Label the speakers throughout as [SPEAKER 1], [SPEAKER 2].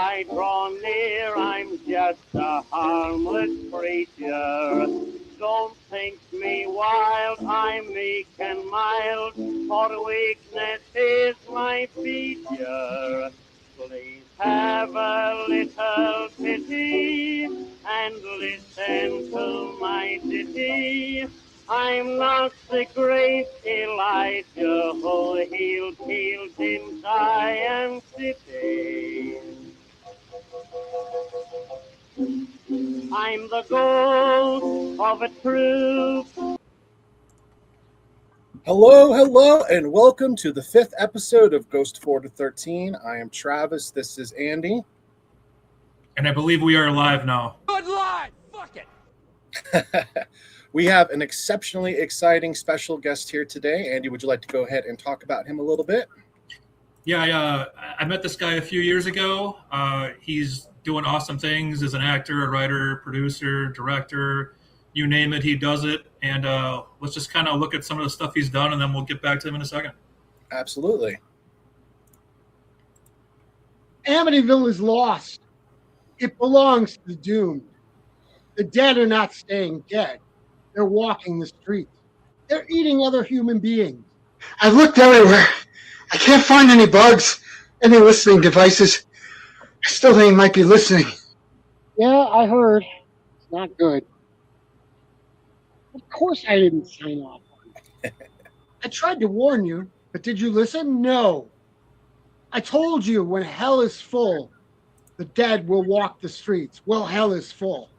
[SPEAKER 1] I draw near, I'm just a harmless creature. Don't think me wild, I'm meek and mild, for weakness is my feature. Please have a little pity and listen to my ditty. I'm not the great Elijah who healed fields in Zion City. I'm the ghost of a troop.
[SPEAKER 2] Hello, and welcome to the 5th episode of Ghost 4 to 13. I am Travis. This is Andy.
[SPEAKER 3] And I believe we are live now.
[SPEAKER 4] Good live! Fuck it!
[SPEAKER 2] We have an exceptionally exciting special guest here today. Andy, would you like to go ahead and talk about him a little bit?
[SPEAKER 3] Yeah, I met this guy a few years ago. He's doing awesome things as an actor, a writer, producer, director, you name it, he does it. And let's just kind of look at some of the stuff he's done, and then we'll get back to him in a second.
[SPEAKER 2] Absolutely.
[SPEAKER 5] Amityville is lost. It belongs to the doomed. The dead are not staying dead. They're walking the streets. They're eating other human beings.
[SPEAKER 6] I've looked everywhere. I can't find any bugs, any listening devices. I still think he might be listening.
[SPEAKER 5] Yeah, I heard. It's not good. Of course I didn't sign off on it. I tried to warn you, but did you listen? No. I told you when hell is full, the dead will walk the streets. Well, hell is full.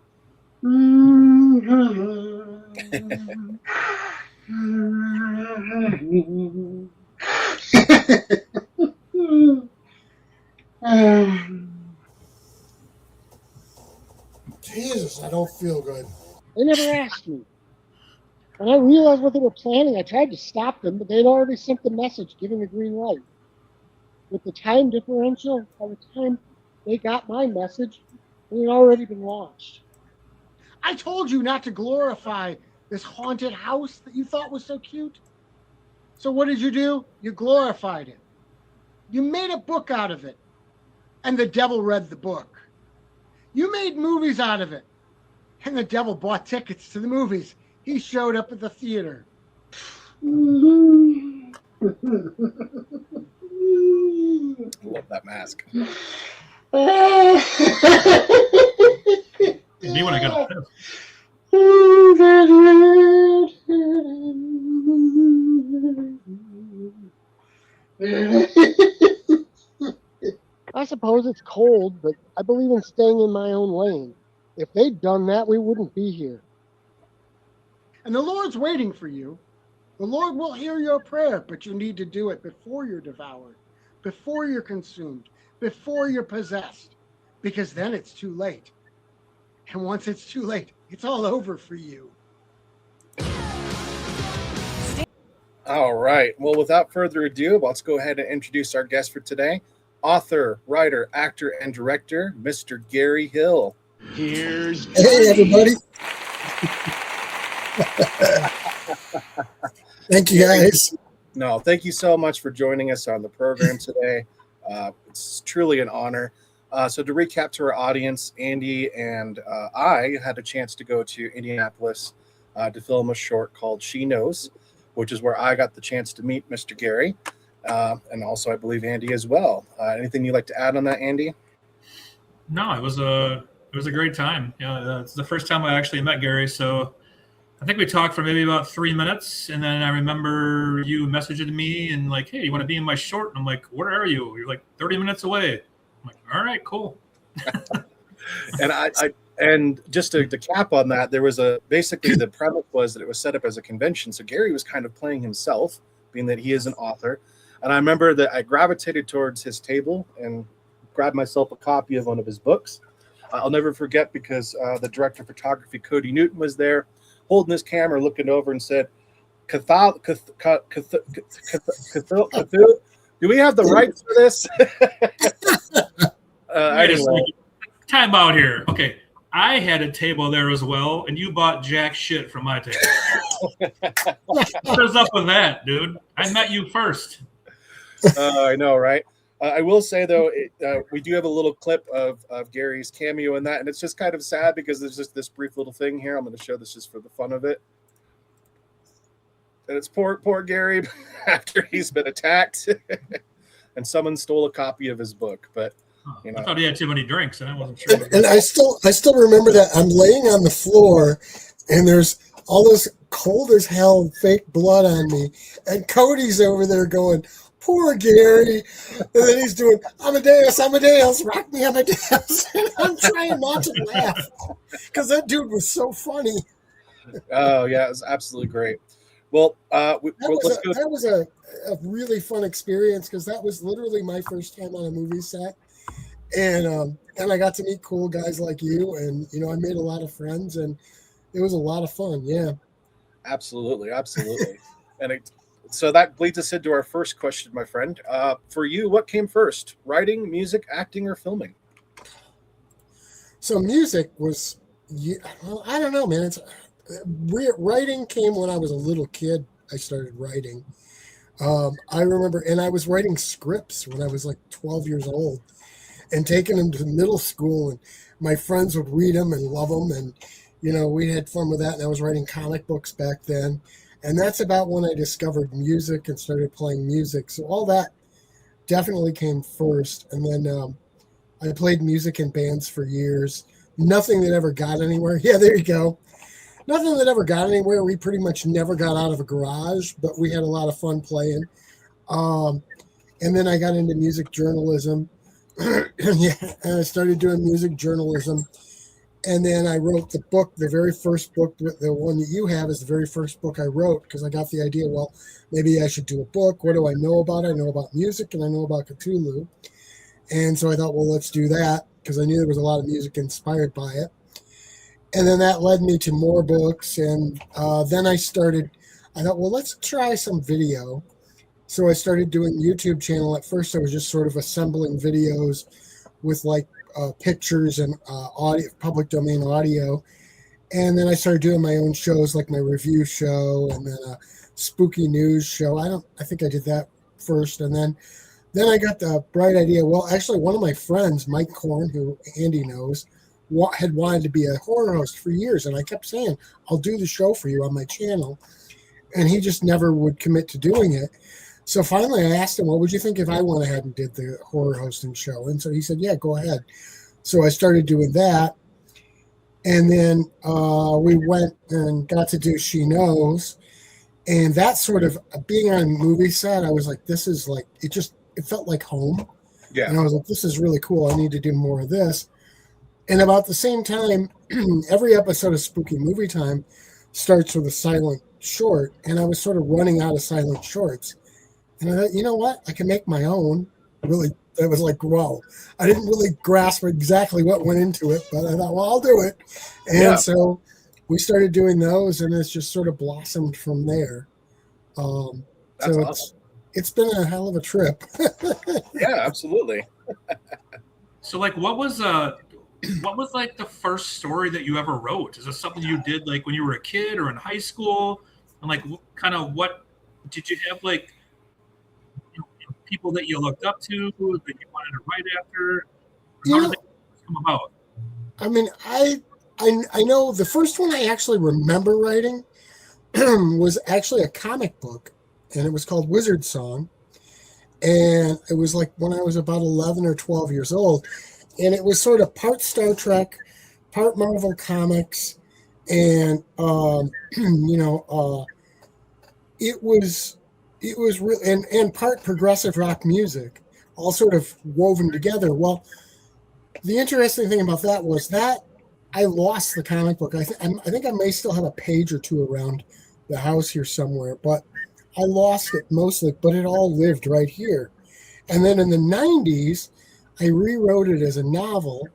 [SPEAKER 7] Jesus, I don't feel good.
[SPEAKER 5] They never asked me. When I realized what they were planning, I tried to stop them, but they'd already sent the message giving a green light. With the time differential, by the time they got my message, it had already been launched. I told you not to glorify this haunted house that you thought was so cute. So what did you do? You glorified it. You made a book out of it, and the devil read the book. You made movies out of it, and the devil bought tickets to the movies. He showed up at the theater.
[SPEAKER 2] Love that mask.
[SPEAKER 3] Me when I got pissed.
[SPEAKER 5] I suppose it's cold, but I believe in staying in my own lane. If they'd done that, we wouldn't be here. And the Lord's waiting for you. The Lord will hear your prayer, but you need to do it before you're devoured, before you're consumed, before you're possessed, because then it's too late. And once it's too late, it's all over for you.
[SPEAKER 2] All right. Well, without further ado, let's go ahead and introduce our guest for today. Author, writer, actor, and director, Mr. Gary Hill.
[SPEAKER 7] Here's
[SPEAKER 8] Hey, everybody. Thank you, guys.
[SPEAKER 2] No, thank you so much for joining us on the program today. It's truly an honor. So to recap to our audience, Andy and I had a chance to go to Indianapolis to film a short called She Knows, which is where I got the chance to meet Mr. Gary, and also I believe Andy as well. Anything you'd like to add on that, Andy?
[SPEAKER 3] No, it was a great time. It's the first time I actually met Gary, so I think we talked for maybe about 3 minutes, and then I remember you messaging me and like, hey, you want to be in my short? And I'm like, where are you? You're like 30 minutes away. I'm like, all right, cool.
[SPEAKER 2] And just to cap on that, there was basically the premise was that it was set up as a convention. So Gary was kind of playing himself, being that he is an author. And I remember that I gravitated towards his table and grabbed myself a copy of one of his books. I'll never forget because the director of photography, Cody Newton, was there holding his camera, looking over and said, Cthulhu, do we have the rights for this? Anyway.
[SPEAKER 3] Time out here. Okay. I had a table there as well, and you bought jack shit from my table. What is up with that, dude? I met you first.
[SPEAKER 2] I know, right? I will say though, we do have a little clip of Gary's cameo in that, and it's just kind of sad because there's just this brief little thing here. I'm going to show this just for the fun of it. And it's poor Gary after he's been attacked, and someone stole a copy of his book. But you know,
[SPEAKER 3] I thought he had too many drinks, and I wasn't sure.
[SPEAKER 8] And I still remember that I'm laying on the floor, and there's all this cold as hell fake blood on me, and Cody's over there going, "Poor Gary," and then he's doing, Amadeus, rock me Amadeus. And I'm trying not to laugh because that dude was so funny.
[SPEAKER 2] oh yeah, it was absolutely great. Well, let's go.
[SPEAKER 8] That was a really fun experience because that was literally my first time on a movie set, and I got to meet cool guys like you, and you know I made a lot of friends, and it was a lot of fun. Yeah,
[SPEAKER 2] Absolutely. And so that leads us into our first question, my friend. For you, what came first, writing, music, acting, or filming?
[SPEAKER 8] so music was, well, I don't know, man. It's writing came when I was a little kid. I started writing. I remember, and I was writing scripts when I was like 12 years old, and taking them to middle school, and my friends would read them and love them, and you know we had fun with that. And I was writing comic books back then, and that's about when I discovered music and started playing music. So all that definitely came first, and then I played music in bands for years. Nothing that ever got anywhere. Yeah, there you go. Nothing that ever got anywhere. We pretty much never got out of a garage, but we had a lot of fun playing. And then I got into music journalism. Yeah, and I started doing music journalism. And then I wrote the book, the very first book, the one that you have is the very first book I wrote because I got the idea, well, maybe I should do a book. What do I know about it? I know about music and I know about Cthulhu. And so I thought, well, let's do that because I knew there was a lot of music inspired by it. And then that led me to more books. And then I thought, well, let's try some video. So I started doing YouTube channel. At first, I was just sort of assembling videos with like pictures and audio, public domain audio. And then I started doing my own shows, like my review show and then a spooky news show. I think I did that first. And then I got the bright idea. Well, actually, one of my friends, Mike Korn, who Andy knows, had wanted to be a horror host for years. And I kept saying, I'll do the show for you on my channel. And he just never would commit to doing it. So finally I asked him, well, would you think if I went ahead and did the horror hosting show? And so he said, yeah, go ahead. So I started doing that. And then we went and got to do She Knows. And that sort of being on a movie set, I was like, this is like, it felt like home.
[SPEAKER 2] Yeah.
[SPEAKER 8] And I was like, this is really cool. I need to do more of this. And about the same time, every episode of Spooky Movie Time starts with a silent short. And I was sort of running out of silent shorts. And I thought, you know what? I can make my own. Really, it was like, whoa. I didn't really grasp exactly what went into it, but I thought, well, I'll do it. And so we started doing those, and it's just sort of blossomed from there. So
[SPEAKER 2] awesome.
[SPEAKER 8] It's been a hell of a trip.
[SPEAKER 2] Yeah, absolutely.
[SPEAKER 3] So, like, what was like the first story that you ever wrote? Is this something you did like when you were a kid or in high school? And like, what did you have like? People that you looked up to that you wanted to write after? How did they come about?
[SPEAKER 8] I mean, I know the first one I actually remember writing was actually a comic book, and it was called Wizard Song. And it was like when I was about 11 or 12 years old. And it was sort of part Star Trek, part Marvel Comics, and it was really and part progressive rock music, all sort of woven together. Well, the interesting thing about that was that I lost the comic book. I think I may still have a page or two around the house here somewhere, but I lost it mostly. But it all lived right here. And then in the 90s, I rewrote it as a novel,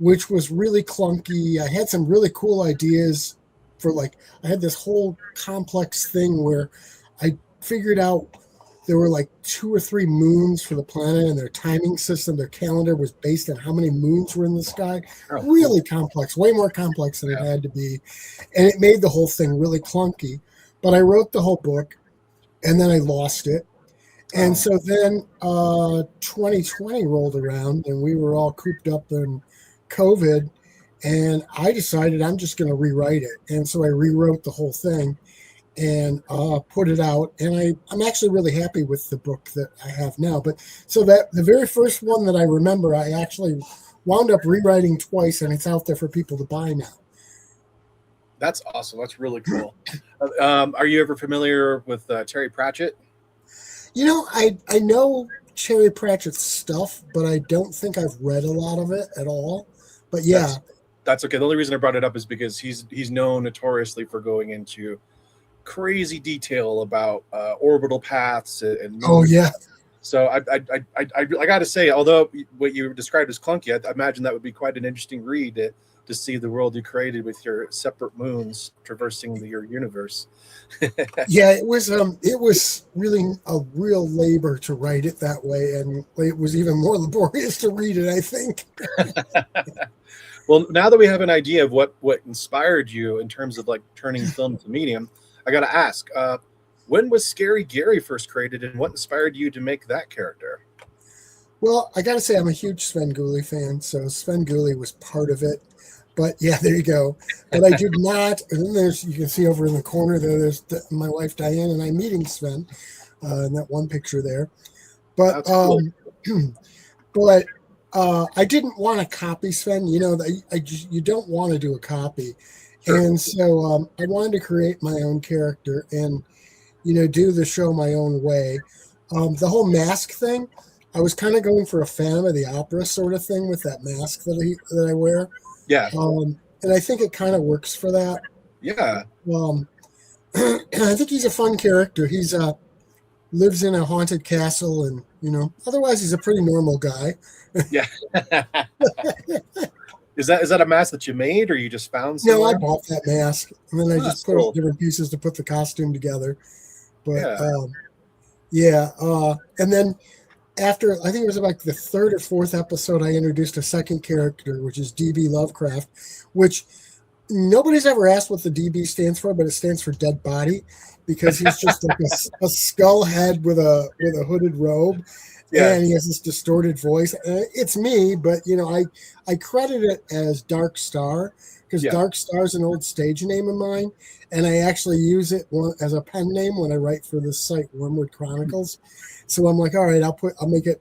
[SPEAKER 8] which was really clunky. I had some really cool ideas for I had this whole complex thing where I figured out there were like 2 or 3 moons for the planet, and their timing system, their calendar was based on how many moons were in the sky. Really complex, way more complex than it had to be. And it made the whole thing really clunky. But I wrote the whole book, and then I lost it. And
[SPEAKER 2] Oh.
[SPEAKER 8] so then 2020 rolled around and we were all cooped up in COVID. And I decided I'm just going to rewrite it. And so I rewrote the whole thing and put it out. And I'm actually really happy with the book that I have now. But so that the very first one that I remember, I actually wound up rewriting twice, and it's out there for people to buy now.
[SPEAKER 2] That's awesome. That's really cool. Are you ever familiar with Terry Pratchett?
[SPEAKER 8] You know, I know Terry Pratchett's stuff, but I don't think I've read a lot of it at all. But yeah.
[SPEAKER 2] That's okay. The only reason I brought it up is because he's known notoriously for going into crazy detail about orbital paths and
[SPEAKER 8] Oh yeah.
[SPEAKER 2] So I got to say, although what you described as clunky, I imagine that would be quite an interesting read to see the world you created with your separate moons traversing your universe.
[SPEAKER 8] Yeah, it was really a real labor to write it that way, and it was even more laborious to read it, I think.
[SPEAKER 2] Well, now that we have an idea of what inspired you in terms of like turning film to medium, I got to ask, when was Scary Gary first created, and what inspired you to make that character?
[SPEAKER 8] Well, I got to say I'm a huge Svengoolie fan, so Svengoolie was part of it. But yeah, there you go. But I did not. And then you can see over in the corner there's my wife Diane and I meeting Sven in that one picture there. But
[SPEAKER 2] Cool.
[SPEAKER 8] but I didn't want to copy Sven. You know, you don't want to do a copy.
[SPEAKER 2] Sure.
[SPEAKER 8] And so I wanted to create my own character and, do the show my own way. The whole mask thing, I was kind of going for a Phantom of the Opera sort of thing with that mask that I wear.
[SPEAKER 2] Yeah.
[SPEAKER 8] And I think it kind of works for that.
[SPEAKER 2] Yeah.
[SPEAKER 8] And I think he's a fun character. He's lives in a haunted castle, and otherwise he's a pretty normal guy.
[SPEAKER 2] Yeah. Is that a mask that you made, or you just found
[SPEAKER 8] No,
[SPEAKER 2] somewhere?
[SPEAKER 8] I bought that mask, and then I
[SPEAKER 2] Oh,
[SPEAKER 8] just
[SPEAKER 2] that's
[SPEAKER 8] put
[SPEAKER 2] cool.
[SPEAKER 8] up different pieces to put the costume together. But
[SPEAKER 2] Yeah.
[SPEAKER 8] and then after, I think it was like the third or fourth episode, I introduced a second character, which is DB Lovecraft, which nobody's ever asked what the DB stands for, but it stands for dead body, because he's just like a skull head with a hooded robe.
[SPEAKER 2] Yeah.
[SPEAKER 8] And he has this distorted voice. It's me, but I credit it as Dark Star, because
[SPEAKER 2] Yeah.
[SPEAKER 8] Dark Star is an old stage name of mine, and I actually use it as a pen name when I write for this site, Wormwood Chronicles. So I'm like, all right, I'll make it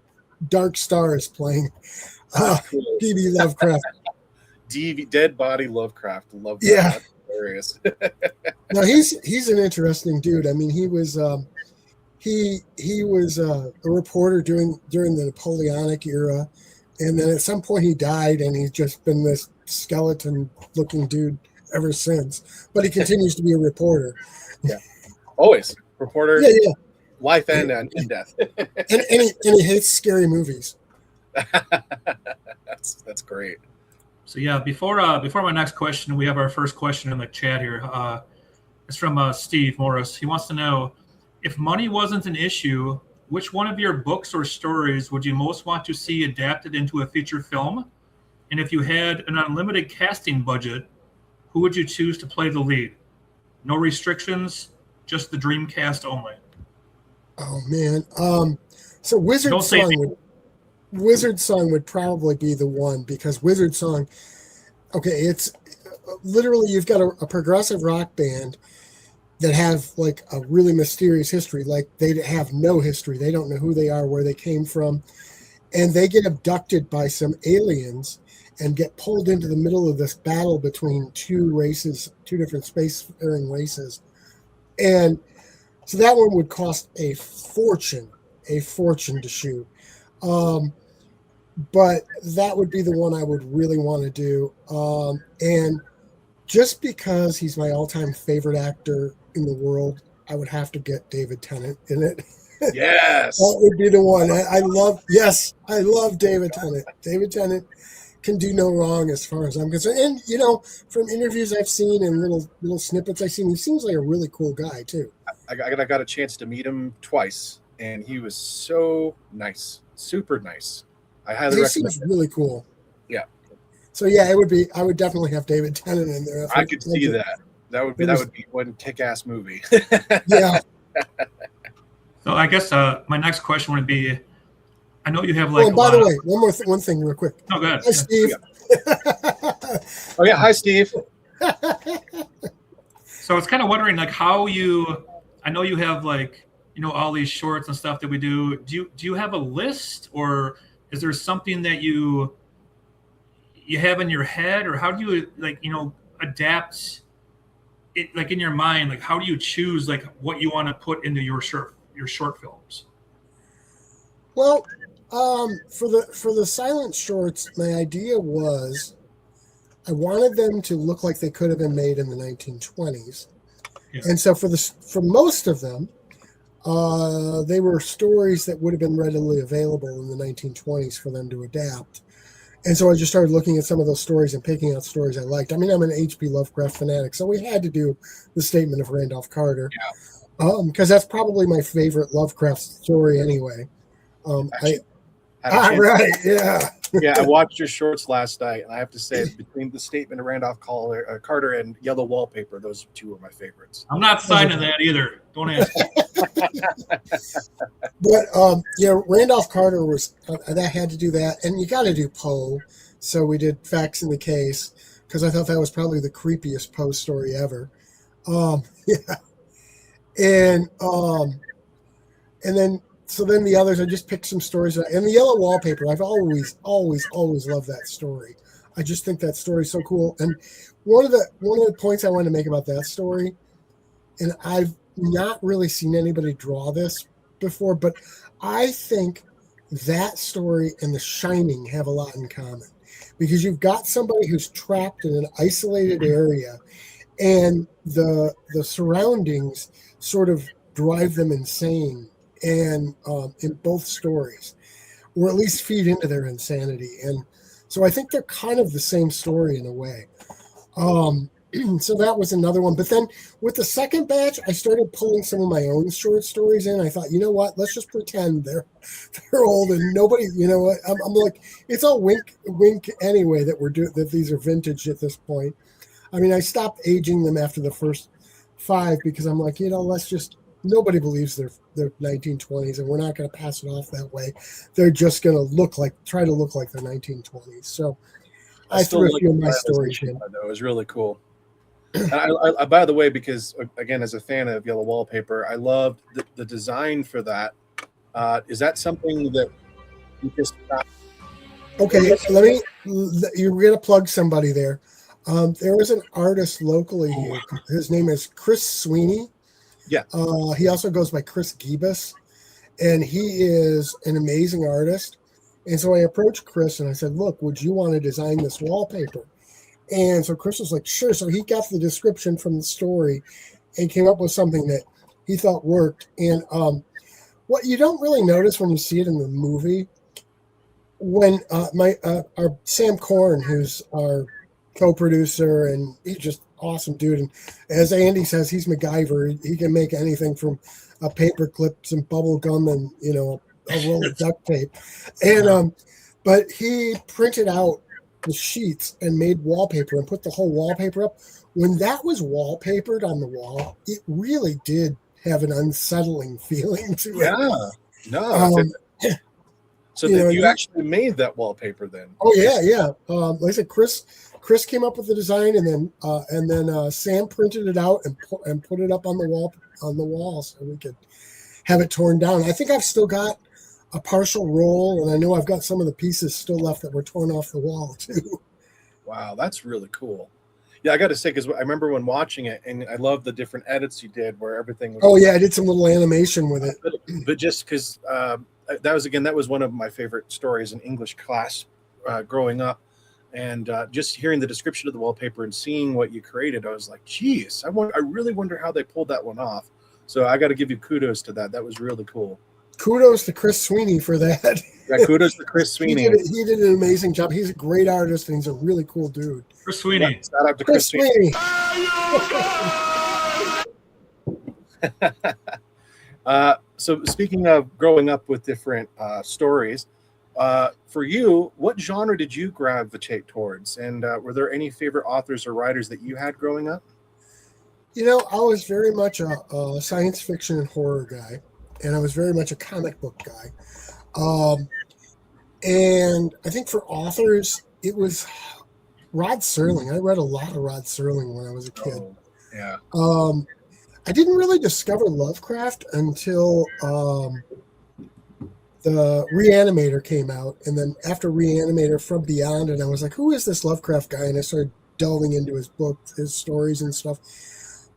[SPEAKER 8] Dark Star is playing
[SPEAKER 2] Cool.
[SPEAKER 8] DB Lovecraft.
[SPEAKER 2] Dead Body Lovecraft. Love that.
[SPEAKER 8] Yeah.
[SPEAKER 2] That's hilarious.
[SPEAKER 8] Now he's an interesting dude. I mean, he was he was a reporter during the Napoleonic era, and then at some point he died, and he's just been this skeleton-looking dude ever since. But he continues to be a reporter.
[SPEAKER 2] Always reporter,
[SPEAKER 8] Yeah.
[SPEAKER 2] life and death.
[SPEAKER 8] And he hates scary movies.
[SPEAKER 2] That's great.
[SPEAKER 3] So yeah, before my next question, we have our first question in the chat here. It's from Steve Morris. He wants to know, if money wasn't an issue, which one of your books or stories would you most want to see adapted into a feature film? And if you had an unlimited casting budget, who would you choose to play the lead? No restrictions, just the dream cast only.
[SPEAKER 8] Oh man. So Wizard
[SPEAKER 3] Don't say
[SPEAKER 8] Song would probably be the one, because Wizard Song, okay, it's literally, you've got a progressive rock band that have like a really mysterious history. Like, they have no history. They don't know who they are, where they came from. And they get abducted by some aliens and get pulled into the middle of this battle between two different spacefaring races. And so that one would cost a fortune to shoot. But that would be the one I would really want to do. And just because he's my all-time favorite actor in the world, I would have to get David Tennant in it.
[SPEAKER 2] Yes.
[SPEAKER 8] That would be the one. I love David Tennant. David Tennant can do no wrong as far as I'm concerned. And, from interviews I've seen and little snippets I've seen, he seems like a really cool guy, too.
[SPEAKER 2] I got a chance to meet him twice, and he was so nice, super nice. I highly
[SPEAKER 8] He
[SPEAKER 2] recommend
[SPEAKER 8] seems
[SPEAKER 2] it.
[SPEAKER 8] really cool.
[SPEAKER 2] Yeah.
[SPEAKER 8] So, yeah, I would definitely have David Tennant in there.
[SPEAKER 2] I could see that. That would be one kick-ass movie.
[SPEAKER 8] Yeah.
[SPEAKER 3] So So I guess my next question would be, I know you have
[SPEAKER 8] Oh,
[SPEAKER 3] like.
[SPEAKER 8] and by the way, one thing real quick.
[SPEAKER 3] Oh, go ahead.
[SPEAKER 8] Hi, Steve.
[SPEAKER 2] Oh yeah, hi Steve.
[SPEAKER 3] So I was kind of wondering, like, how you. I know you have like, all these shorts and stuff that we do. Do you have a list, or is there something that you have in your head, or how do you like, adapt it, like in your mind? Like, how do you choose like what you want to put into your short films?
[SPEAKER 8] Well, for the silent shorts, my idea was I wanted them to look like they could have been made in the 1920s, and so for most of them, they were stories that would have been readily available in the 1920s for them to adapt. And so I just started looking at some of those stories and picking out stories I liked. I mean, I'm an H.P. Lovecraft fanatic, so we had to do the Statement of Randolph Carter, because that's probably my favorite Lovecraft story anyway. Right, yeah.
[SPEAKER 2] Yeah, I watched your shorts last night, and I have to say, between the Statement of Randolph Carter and Yellow Wallpaper, those two are my favorites.
[SPEAKER 3] I'm not signing that either. Don't ask.
[SPEAKER 8] But Randolph Carter was that had to do that, and you got to do Poe. So we did Facts in the Case because I thought that was probably the creepiest Poe story ever. Yeah, and then. So then the others, I just picked some stories. And the Yellow Wallpaper, I've always loved that story. I just think that story is so cool. And one of the points I wanted to make about that story, and I've not really seen anybody draw this before, but I think that story and The Shining have a lot in common. Because you've got somebody who's trapped in an isolated area, and the surroundings sort of drive them insane. And in both stories, or at least feed into their insanity. And so I think they're kind of the same story in a way. So that was another one. But then with the second batch, I started pulling some of my own short stories in. I thought, you know what? Let's just pretend they're old and nobody, I'm like, it's all wink anyway that these are vintage at this point. I mean, I stopped aging them after the first 5 because I'm like, let's just. Nobody believes they're 1920s, and we're not going to pass it off that way. They're just going to try to look like they're 1920s. So I threw a few of my stories in.
[SPEAKER 2] It was really cool. And I, by the way, because again, as a fan of Yellow Wallpaper, I loved the design for that. Is that something that you just?
[SPEAKER 8] Okay, you're going to plug somebody there. There is an artist locally here. His name is Chris Sweeney.
[SPEAKER 2] Yeah.
[SPEAKER 8] He also goes by Chris Gibas, and he is an amazing artist. And so I approached Chris and I said, look, would you want to design this wallpaper? And so Chris was like, sure. So he got the description from the story and came up with something that he thought worked. And what you don't really notice when you see it in the movie, when our Sam Korn, who's our co-producer, and he's just awesome dude, and as Andy says, he's MacGyver. He can make anything from paper clips and bubble gum and a roll of duct tape. And but he printed out the sheets and made wallpaper and put the whole wallpaper up. When that was wallpapered on the wall, it really did have an unsettling feeling to it.
[SPEAKER 2] Yeah, no. So you actually made that wallpaper then?
[SPEAKER 8] Oh yeah. Like I said, Chris came up with the design, and then Sam printed it out and put it up on the wall so we could have it torn down. I think I've still got a partial roll, and I know I've got some of the pieces still left that were torn off the wall too.
[SPEAKER 2] Wow, that's really cool. Yeah, I got to say, because I remember when watching it, and I love the different edits you did where everything was.
[SPEAKER 8] Oh yeah, I did some little animation with it.
[SPEAKER 2] But just because that was one of my favorite stories in English class growing up. And just hearing the description of the wallpaper and seeing what you created, I was like, geez, I really wonder how they pulled that one off. So I got to give you kudos to that. That was really cool.
[SPEAKER 8] Kudos to Chris Sweeney for that.
[SPEAKER 2] Yeah, kudos to Chris Sweeney.
[SPEAKER 8] He did an amazing job. He's a great artist, and he's a really cool dude.
[SPEAKER 3] Chris Sweeney.
[SPEAKER 2] Yeah, shout out to Chris Sweeney. So speaking of growing up with different stories, for you, what genre did you gravitate towards? And were there any favorite authors or writers that you had growing up?
[SPEAKER 8] I was very much a science fiction and horror guy. and I was very much a comic book guy. And I think for authors, it was Rod Serling. I read a lot of Rod Serling when I was a kid.
[SPEAKER 2] Oh, yeah.
[SPEAKER 8] I didn't really discover Lovecraft until the Reanimator came out, and then after Reanimator, From Beyond, and I was like, who is this Lovecraft guy? And I started delving into his book, his stories and stuff.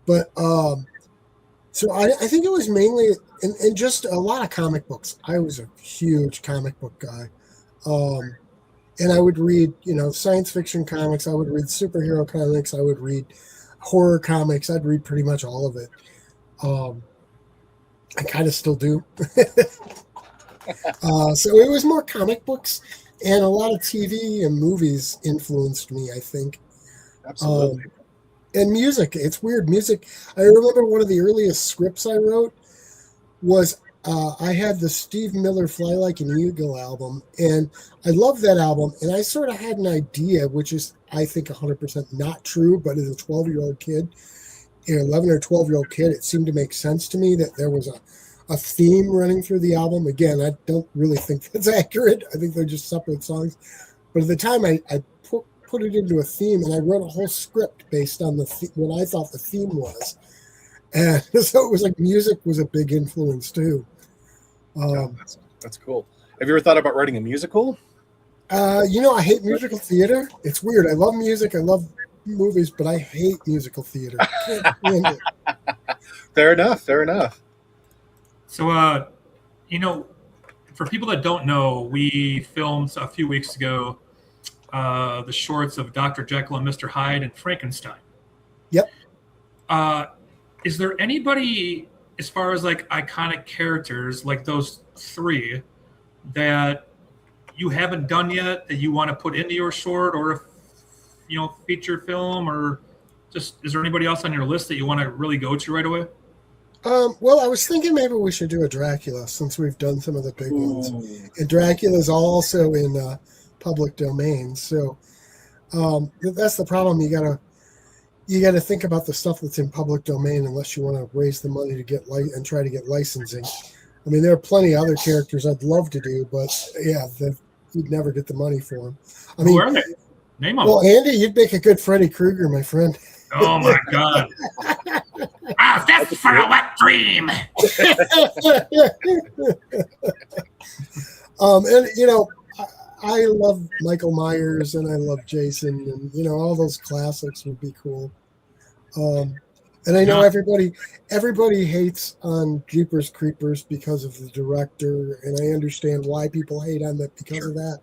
[SPEAKER 8] But so I think it was mainly, and just a lot of comic books. I was a huge comic book guy. And I would read, science fiction comics. I would read superhero comics. I would read horror comics. I'd read pretty much all of it. I kind of still do. So it was more comic books, and a lot of TV and movies influenced me, I think.
[SPEAKER 2] Absolutely.
[SPEAKER 8] And music. It's weird. Music. I remember one of the earliest scripts I wrote was I had the Steve Miller Fly Like an Eagle album, and I loved that album. And I sort of had an idea, which is, I think, 100% not true, but as a 12-year-old kid, 11 or 12-year-old kid, it seemed to make sense to me that there was a theme running through the album. Again, I don't really think that's accurate. I think they're just separate songs. But at the time, I put it into a theme, and I wrote a whole script based on what I thought the theme was. And so it was like music was a big influence, too.
[SPEAKER 2] That's cool. Have you ever thought about writing a musical?
[SPEAKER 8] I hate musical theater. It's weird. I love music. I love movies, but I hate musical theater. I can't stand it.
[SPEAKER 2] Fair enough.
[SPEAKER 3] So, for people that don't know, we filmed a few weeks ago the shorts of Dr. Jekyll and Mr. Hyde and Frankenstein.
[SPEAKER 8] Yep.
[SPEAKER 3] Is there anybody, as far as like iconic characters, like those three, that you haven't done yet that you want to put into your short or feature film, or just is there anybody else on your list that you want to really go to right away?
[SPEAKER 8] Well, I was thinking maybe we should do a Dracula since we've done some of the big ones. And Dracula's also in public domain, so that's the problem. You gotta think about the stuff that's in public domain unless you want to raise the money to get and try to get licensing. I mean, there are plenty of other characters I'd love to do, but yeah, you'd never get the money for them. I mean,
[SPEAKER 3] who are they? Name them.
[SPEAKER 8] Well, Andy, you'd make a good Freddy Krueger, my friend.
[SPEAKER 3] Oh my God! That's for a wet dream.
[SPEAKER 8] And I love Michael Myers and I love Jason, and all those classics would be cool. And I know everybody hates on Jeepers Creepers because of the director, and I understand why people hate on that because of that.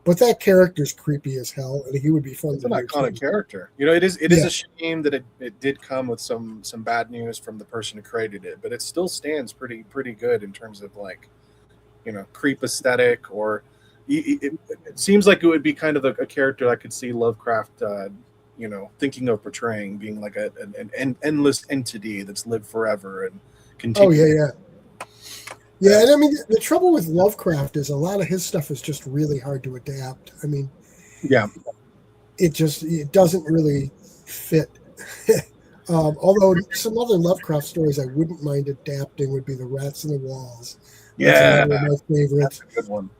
[SPEAKER 8] But that character's creepy as hell, and he would be fun.
[SPEAKER 2] It's an iconic character. It is a shame that it did come with some bad news from the person who created it, but it still stands pretty good in terms of creep aesthetic, or it seems like it would be kind of a character I could see Lovecraft thinking of portraying, being like an endless entity that's lived forever and continue.
[SPEAKER 8] Oh yeah. Yeah, and I mean, the trouble with Lovecraft is a lot of his stuff is just really hard to adapt. I mean,
[SPEAKER 2] yeah,
[SPEAKER 8] it doesn't really fit. Although some other Lovecraft stories I wouldn't mind adapting would be The Rats in the Walls.
[SPEAKER 2] That's
[SPEAKER 8] one of my favorites.
[SPEAKER 2] That's a good one.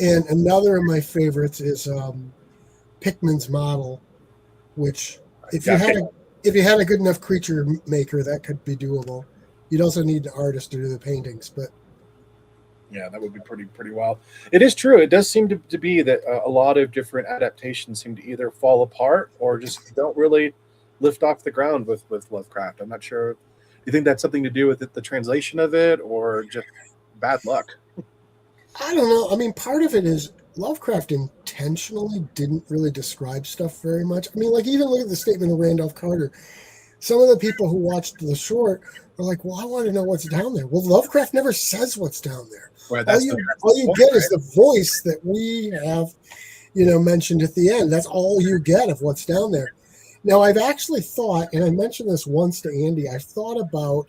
[SPEAKER 8] And another of my favorites is Pickman's Model, which if you had a good enough creature maker, that could be doable. You'd also need an artist to do the paintings, but
[SPEAKER 2] yeah, that would be pretty wild. It is true. It does seem to be that a lot of different adaptations seem to either fall apart or just don't really lift off the ground with Lovecraft. I'm not sure. Do you think that's something to do with the translation of it, or just bad luck?
[SPEAKER 8] I don't know. I mean, part of it is Lovecraft intentionally didn't really describe stuff very much. I mean, even look at the statement of Randolph Carter. Some of the people who watched the short are like, well, I want to know what's down there. Well, Lovecraft never says what's down there.
[SPEAKER 2] Well,
[SPEAKER 8] all you get is the voice that we have, mentioned at the end. That's all you get of what's down there. Now, I've actually thought, and I mentioned this once to Andy, I've thought about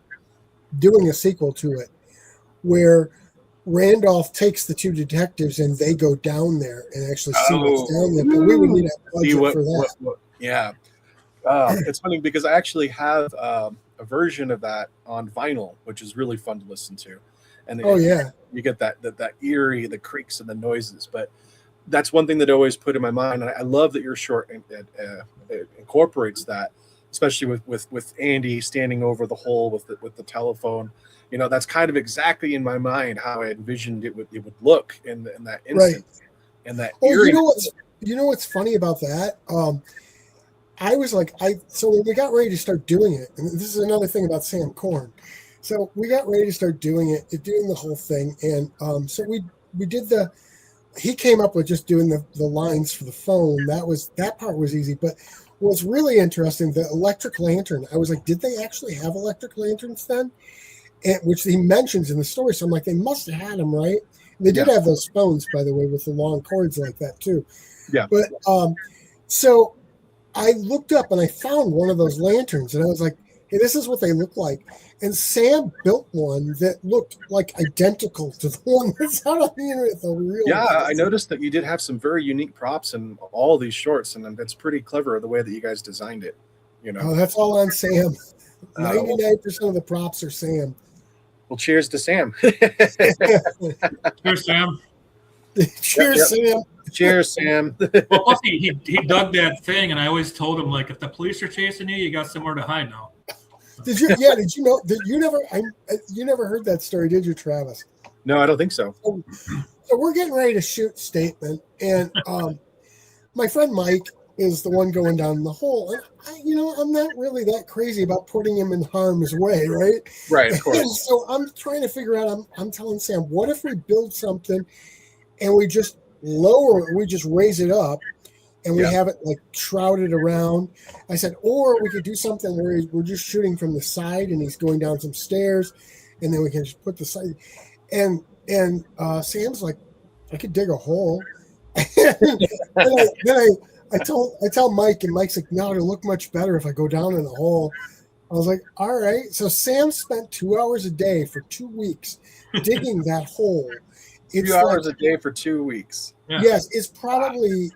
[SPEAKER 8] doing a sequel to it where Randolph takes the two detectives and they go down there and actually see what's down there. But we would need a budget for that.
[SPEAKER 2] Yeah. It's funny because I actually have a version of that on vinyl, which is really fun to listen to. And
[SPEAKER 8] Oh yeah.
[SPEAKER 2] you get that eerie, the creaks and the noises. But that's one thing that I always put in my mind. And I love that your short it incorporates that, especially with Andy standing over the hole with the telephone. You know, that's kind of exactly in my mind how I envisioned it would look in that instant.
[SPEAKER 8] Right.
[SPEAKER 2] And that
[SPEAKER 8] Oh,
[SPEAKER 2] eerie.
[SPEAKER 8] you know what's funny about that? I was like, so when we got ready to start doing it, and this is another thing about Sam Korn. So we got ready to start doing the whole thing, and so we did he came up with just doing the lines for the phone. That part was easy, but what's really interesting, the electric lantern. I was like, did they actually have electric lanterns then? And which he mentions in the story. So I'm like, they must have had them, right? They did have those phones, by the way, with the long cords like that too.
[SPEAKER 2] Yeah.
[SPEAKER 8] But so I looked up and I found one of those lanterns, and I was like, hey, this is what they look like. And Sam built one that looked like identical to the one that's out on the internet. The real
[SPEAKER 2] I noticed that you did have some very unique props in all these shorts, and it's pretty clever the way that you guys designed it. You know,
[SPEAKER 8] that's all on Sam. 99% of the props are Sam.
[SPEAKER 2] Well, cheers to Sam.
[SPEAKER 3] Cheers, Sam.
[SPEAKER 8] Cheers, Sam.
[SPEAKER 2] Cheers, Sam.
[SPEAKER 3] Well, plus he dug that thing, and I always told him, like, if the police are chasing you, you got somewhere to hide now.
[SPEAKER 8] Did you? Yeah. Did you know that you never heard that story, did you, Travis?
[SPEAKER 2] No, I don't think so.
[SPEAKER 8] So we're getting ready to shoot Statement, and my friend Mike is the one going down the hole, and I'm not really that crazy about putting him in harm's way, right?
[SPEAKER 2] Right, of course.
[SPEAKER 8] And so I'm trying to figure out. I'm telling Sam, what if we build something, and we just raise it up, and we have it like shrouded around. I said, or we could do something where we're just shooting from the side, and he's going down some stairs, and then we can just put the side. And Sam's like, I could dig a hole. I tell Mike, and Mike's like, no, it'll look much better if I go down in a hole. I was like, all right. So Sam spent 2 hours a day for 2 weeks digging that hole.
[SPEAKER 2] It's 2 hours a day for 2 weeks.
[SPEAKER 3] Yeah.
[SPEAKER 8] Yes, it's probably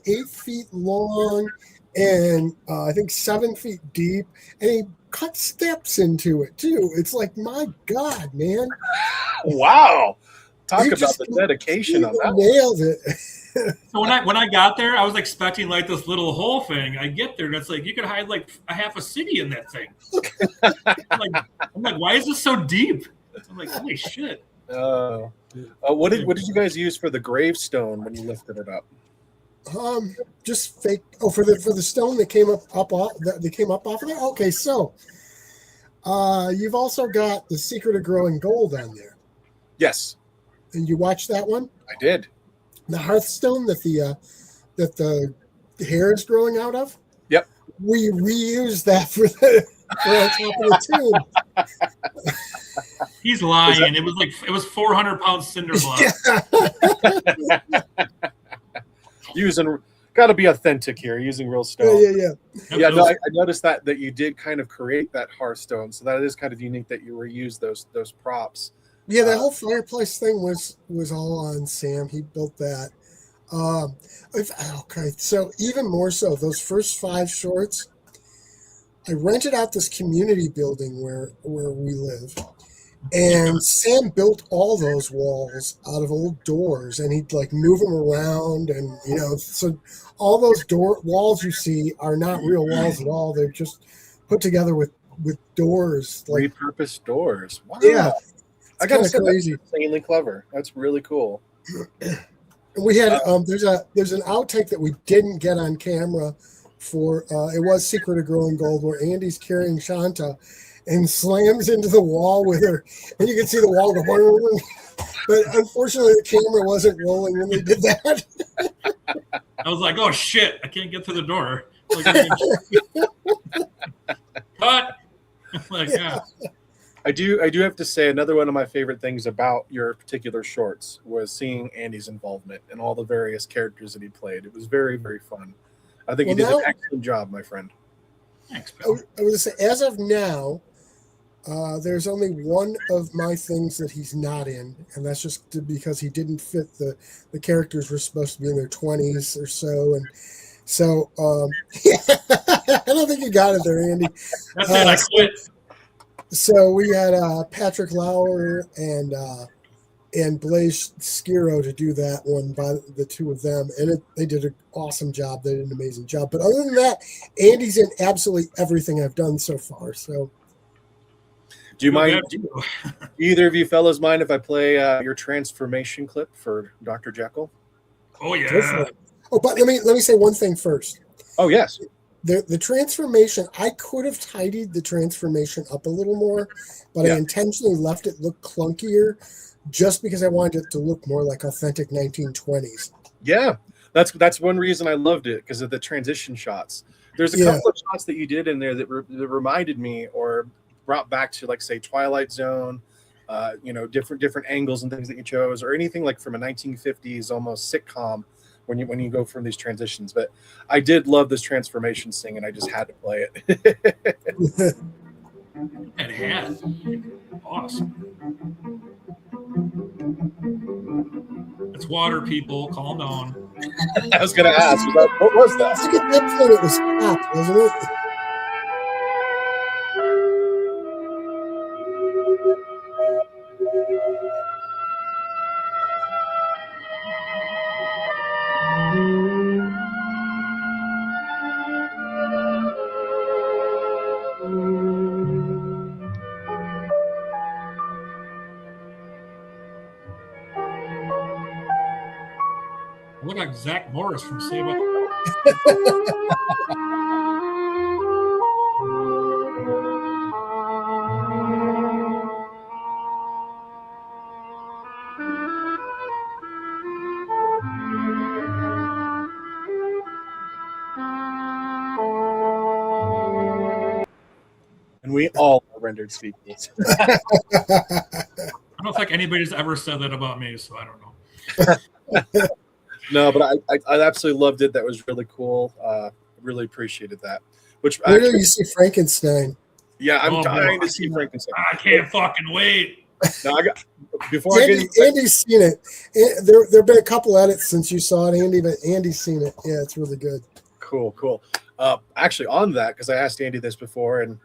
[SPEAKER 8] 8 feet long, and I think 7 feet deep, and he cut steps into it too. It's like, my God, man!
[SPEAKER 2] Wow, talk about the dedication on that.
[SPEAKER 8] Nailed it.
[SPEAKER 3] So when I got there, I was expecting like this little hole thing. I get there, and it's like you could hide like a half a city in that thing. I'm like, why is this so deep? I'm like, holy shit.
[SPEAKER 2] What did you guys use for the gravestone when you lifted it up?
[SPEAKER 8] Just fake. Oh, for the stone that came up off of there. Okay, so you've also got The Secret of Growing Gold on there.
[SPEAKER 2] Yes,
[SPEAKER 8] and you watched that one.
[SPEAKER 2] I did.
[SPEAKER 8] The hearthstone that the hair is growing out of.
[SPEAKER 2] Yep.
[SPEAKER 8] We reused that for on top of the tomb.
[SPEAKER 3] He's lying. It was 400-pound cinder block.
[SPEAKER 2] Got to be authentic here, using real stone.
[SPEAKER 8] Yeah.
[SPEAKER 2] No, I noticed that you did kind of create that hearthstone, so that is kind of unique that you reused those props.
[SPEAKER 8] Yeah, that whole fireplace thing was all on Sam. He built that. Okay, so even more so, those first 5 shorts, I rented out this community building where we live, and Sam built all those walls out of old doors, and he'd like move them around, and so all those walls you see are not real walls at all. They're just put together with doors, like
[SPEAKER 2] repurposed doors. Wow.
[SPEAKER 8] Yeah.
[SPEAKER 2] I gotta say,
[SPEAKER 8] crazy.
[SPEAKER 2] that's insanely clever. That's really cool.
[SPEAKER 8] We had there's an outtake that we didn't get on camera for it was Secret of Growing Gold, where Andy's carrying Shanta and slams into the wall with her, and you can see the wall go. But unfortunately, the camera wasn't rolling when they did that.
[SPEAKER 3] I was like, oh shit, I can't get through the door. Cut. Like, yeah.
[SPEAKER 2] I do have to say, another one of my favorite things about your particular shorts was seeing Andy's involvement in all the various characters that he played. It was very, very fun. I think you did an excellent job, my friend.
[SPEAKER 3] Thanks,
[SPEAKER 8] I was going to say, as of now, there's only one of my things that he's not in, and that's just because he didn't fit the characters were supposed to be in their 20s or so, and so I don't think you got it there, Andy.
[SPEAKER 3] That's it. I quit.
[SPEAKER 8] So we had Patrick Lauer and Blaise Skiro to do that one by the two of them, and they did an awesome job. They did an amazing job. But other than that, Andy's in absolutely everything I've done so far. So,
[SPEAKER 2] Do you mind? Do either of you fellows mind if I play your transformation clip for Dr. Jekyll?
[SPEAKER 3] Oh
[SPEAKER 8] go for
[SPEAKER 3] yeah.
[SPEAKER 8] it. Oh, but let me say one thing first.
[SPEAKER 2] Oh yes.
[SPEAKER 8] The transformation, I could have tidied the transformation up a little more, but I intentionally left it look clunkier just because I wanted it to look more like authentic 1920s.
[SPEAKER 2] Yeah, that's one reason I loved it, because of the transition shots. There's a couple of shots that you did in there that reminded me or brought back to, like, say, Twilight Zone, different angles and things that you chose, or anything like from a 1950s almost sitcom when you go from these transitions. But I did love this transformation scene, and I just had to play it.
[SPEAKER 3] That hat. Awesome. It's water, people. Calm down.
[SPEAKER 2] I was gonna ask, what was
[SPEAKER 8] I
[SPEAKER 2] that?
[SPEAKER 8] think at that point it was pop, wasn't it?
[SPEAKER 3] I look like Zach Morris from Save Up.
[SPEAKER 2] And we all are rendered speechless.
[SPEAKER 3] I don't think anybody's ever said that about me, so I don't know.
[SPEAKER 2] No, but I absolutely loved it. That was really cool. Really appreciated that. Which
[SPEAKER 8] Where do you see Frankenstein?
[SPEAKER 2] yeah, I'm
[SPEAKER 3] Oh,
[SPEAKER 2] dying
[SPEAKER 3] boy.
[SPEAKER 2] to see Frankenstein.
[SPEAKER 3] I can't fucking wait.
[SPEAKER 2] Now I got before I get
[SPEAKER 8] Andy's seen it. There have been a couple edits since you saw it, Andy, but Andy's seen it. Yeah, it's really good.
[SPEAKER 2] cool. Actually, on that, because I asked Andy this before, and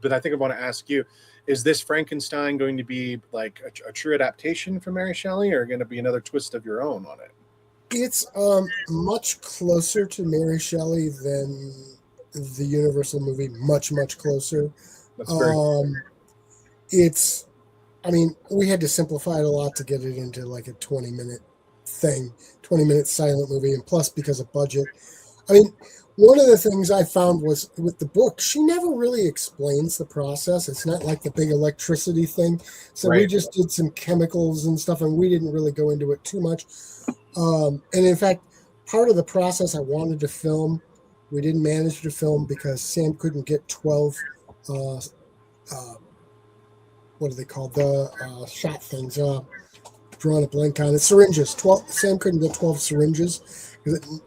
[SPEAKER 2] but I think I want to ask you: is this Frankenstein going to be like a true adaptation from Mary Shelley, or going to be another twist of your own on it?
[SPEAKER 8] It's much closer to Mary Shelley than the Universal movie. Much closer.
[SPEAKER 2] That's very
[SPEAKER 8] It's, I mean, we had to simplify it a lot to get it into like a 20-minute thing, 20-minute silent movie, and plus because of budget. I mean, one of the things I found was with the book, she never really explains the process. It's not like the big electricity thing. So we
[SPEAKER 2] Right.
[SPEAKER 8] just did some chemicals and stuff, and we didn't really go into it too much. And in fact, part of the process I wanted to film, we didn't manage to film because Sam couldn't get 12, what are they called? The shot things. Drawing a blank on it. Syringes. 12. Sam couldn't get 12 syringes,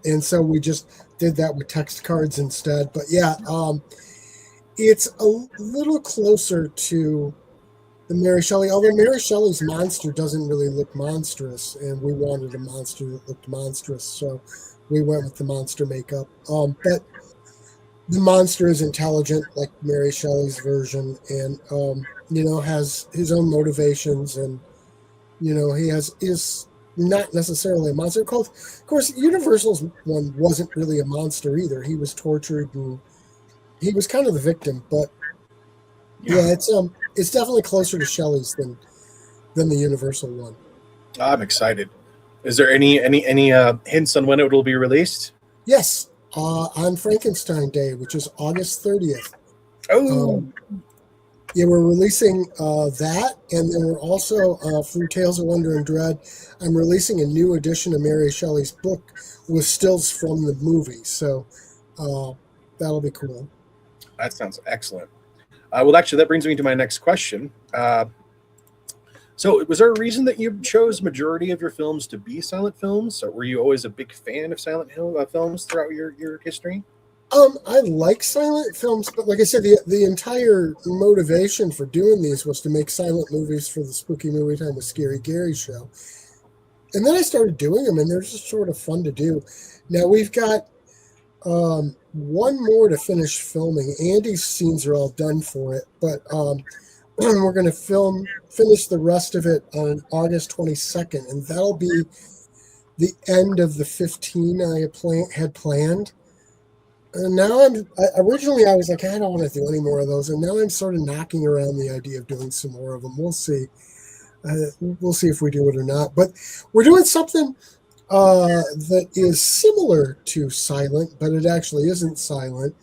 [SPEAKER 8] and so we just did that with text cards instead. But yeah, it's a little closer to the Mary Shelley, although Mary Shelley's monster doesn't really look monstrous, and we wanted a monster that looked monstrous, so we went with the monster makeup. But the monster is intelligent, like Mary Shelley's version, and has his own motivations, and he is not necessarily a monster. Of course, Universal's one wasn't really a monster either. He was tortured, and he was kind of the victim. But yeah, it's definitely closer to Shelley's than the Universal one.
[SPEAKER 2] I'm excited. Is there any hints on when it will be released?
[SPEAKER 8] Yes, on Frankenstein Day, which is August 30th.
[SPEAKER 2] Oh,
[SPEAKER 8] Yeah, we're releasing that, and then we're also, through Tales of Wonder and Dread, I'm releasing a new edition of Mary Shelley's book with stills from the movie, so that'll be cool.
[SPEAKER 2] that sounds excellent. Well, actually, that brings me to my next question. So, was there a reason that you chose majority of your films to be silent films? Or were you always a big fan of silent films throughout your history?
[SPEAKER 8] I like silent films, but like I said, the entire motivation for doing these was to make silent movies for the Spooky Movie Time with Scary Gary show. And then I started doing them, and they're just sort of fun to do. Now we've got one more to finish filming. Andy's scenes are all done for it, but we're going to finish the rest of it on August 22nd, and that'll be the end of the 15 I had planned. And now originally I was like, I don't want to do any more of those, and now I'm sort of knocking around the idea of doing some more of them. We'll see. We'll see if we do it or not. But we're doing something that is similar to Silent, but it actually isn't Silent,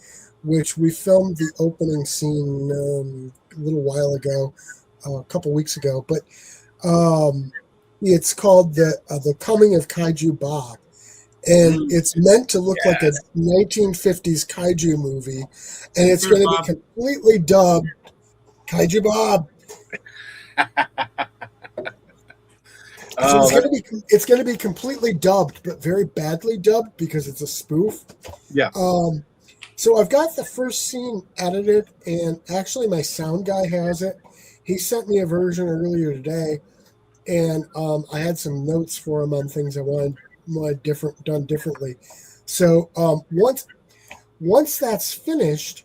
[SPEAKER 8] which we filmed the opening scene a little while ago, a couple weeks ago. But it's called the Coming of Kaiju Bob. And it's meant to look like a 1950s kaiju movie, and it's going to be completely dubbed Kaiju Bob. So it's going to be completely dubbed, but very badly dubbed because it's a spoof.
[SPEAKER 2] Yeah.
[SPEAKER 8] So I've got the first scene edited, and actually my sound guy has it. He sent me a version earlier today, and I had some notes for him on things I wanted done differently. So once that's finished,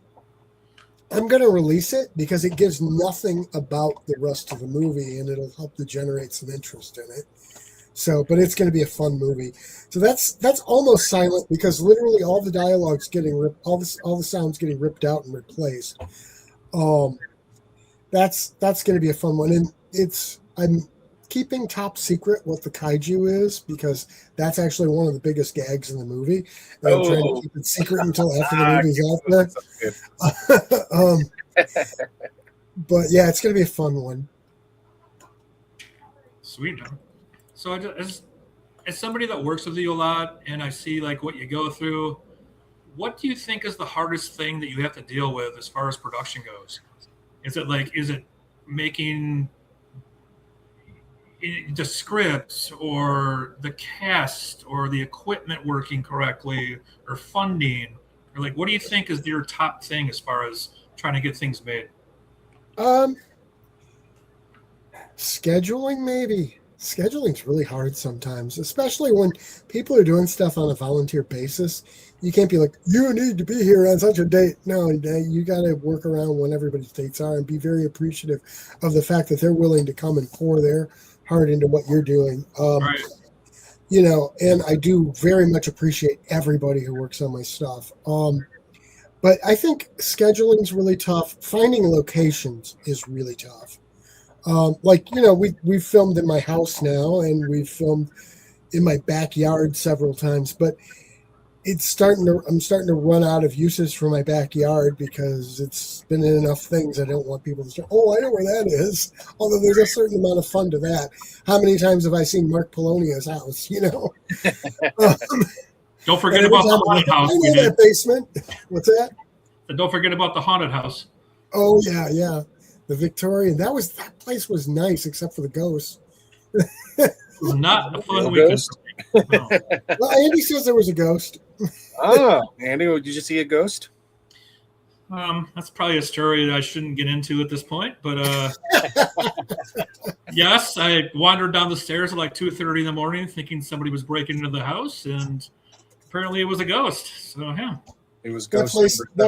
[SPEAKER 8] I'm going to release it because it gives nothing about the rest of the movie, and it'll help to generate some interest in it. So, but it's going to be a fun movie. So that's almost Silent because literally all the dialogue's getting ripped, all the sounds getting ripped out and replaced. That's going to be a fun one, and I'm keeping top secret what the kaiju is because that's actually one of the biggest gags in the movie. And I'm trying to keep it secret until after the movie's out there. But yeah, it's going to be a fun one.
[SPEAKER 3] Sweet. So as somebody that works with you a lot, and I see like what you go through, what do you think is the hardest thing that you have to deal with as far as production goes? Is it making the scripts or the cast or the equipment working correctly or funding, or like what do you think is your top thing as far as trying to get things made?
[SPEAKER 8] Scheduling, maybe. Scheduling's really hard sometimes, especially when people are doing stuff on a volunteer basis. You can't be like, you need to be here on such a date. No, you got to work around when everybody's dates are and be very appreciative of the fact that they're willing to come and pour their heart into what you're doing.
[SPEAKER 3] Right.
[SPEAKER 8] And I do very much appreciate everybody who works on my stuff. But I think scheduling is really tough. Finding locations is really tough. We've filmed in my house now, and we've filmed in my backyard several times, but I'm starting to run out of uses for my backyard because it's been in enough things. I don't want people to say, oh, I know where that is. Although there's a certain amount of fun to that. How many times have I seen Mark Polonia's house,
[SPEAKER 3] Don't forget about the haunted house.
[SPEAKER 8] I know that basement. What's that?
[SPEAKER 3] And don't forget about the haunted house.
[SPEAKER 8] Oh, yeah. The Victorian. That place was nice, except for the ghost.
[SPEAKER 3] It was not a fun weekend. No.
[SPEAKER 8] Well, Andy says there was a ghost.
[SPEAKER 2] Oh, Andy, did you see a ghost?
[SPEAKER 3] That's probably a story that I shouldn't get into at this point, but yes, I wandered down the stairs at like 2:30 in the morning thinking somebody was breaking into the house, and apparently it was a ghost. So yeah.
[SPEAKER 2] It was
[SPEAKER 8] That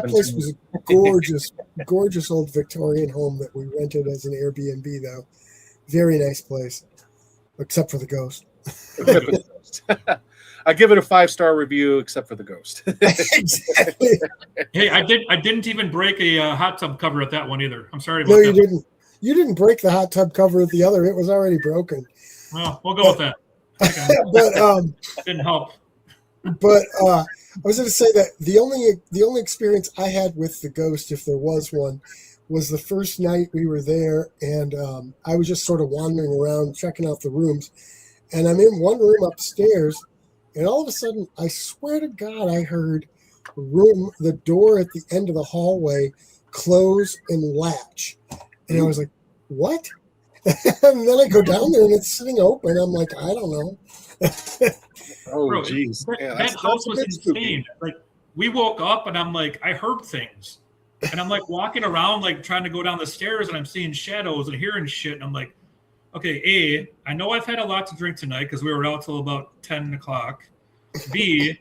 [SPEAKER 8] place was a gorgeous old Victorian home that we rented as an Airbnb, though. Very nice place, except for the ghost.
[SPEAKER 2] I give it a 5-star review, except for the ghost.
[SPEAKER 8] Exactly.
[SPEAKER 3] Hey, I didn't even break a hot tub cover at that one either. I'm sorry about
[SPEAKER 8] No,
[SPEAKER 3] that.
[SPEAKER 8] you didn't. You didn't break the hot tub cover at the other. It was already broken.
[SPEAKER 3] Well, we'll go with that. Okay.
[SPEAKER 8] But
[SPEAKER 3] Didn't help.
[SPEAKER 8] But I was going to say that the only experience I had with the ghost, if there was one, was the first night we were there, and I was just sort of wandering around checking out the rooms, and I'm in one room upstairs, and all of a sudden, I swear to God, I heard the door at the end of the hallway close and latch, and I was like, "What?" And then I go down there, and it's sitting open. I'm like, I don't know.
[SPEAKER 2] Oh,
[SPEAKER 3] Bro,
[SPEAKER 2] jeez.
[SPEAKER 3] that house was insane. Like, we woke up and I'm like, I heard things. And I'm like walking around, like trying to go down the stairs, and I'm seeing shadows and hearing shit. And I'm like, okay, I know I've had a lot to drink tonight because we were out till about 10 o'clock. B,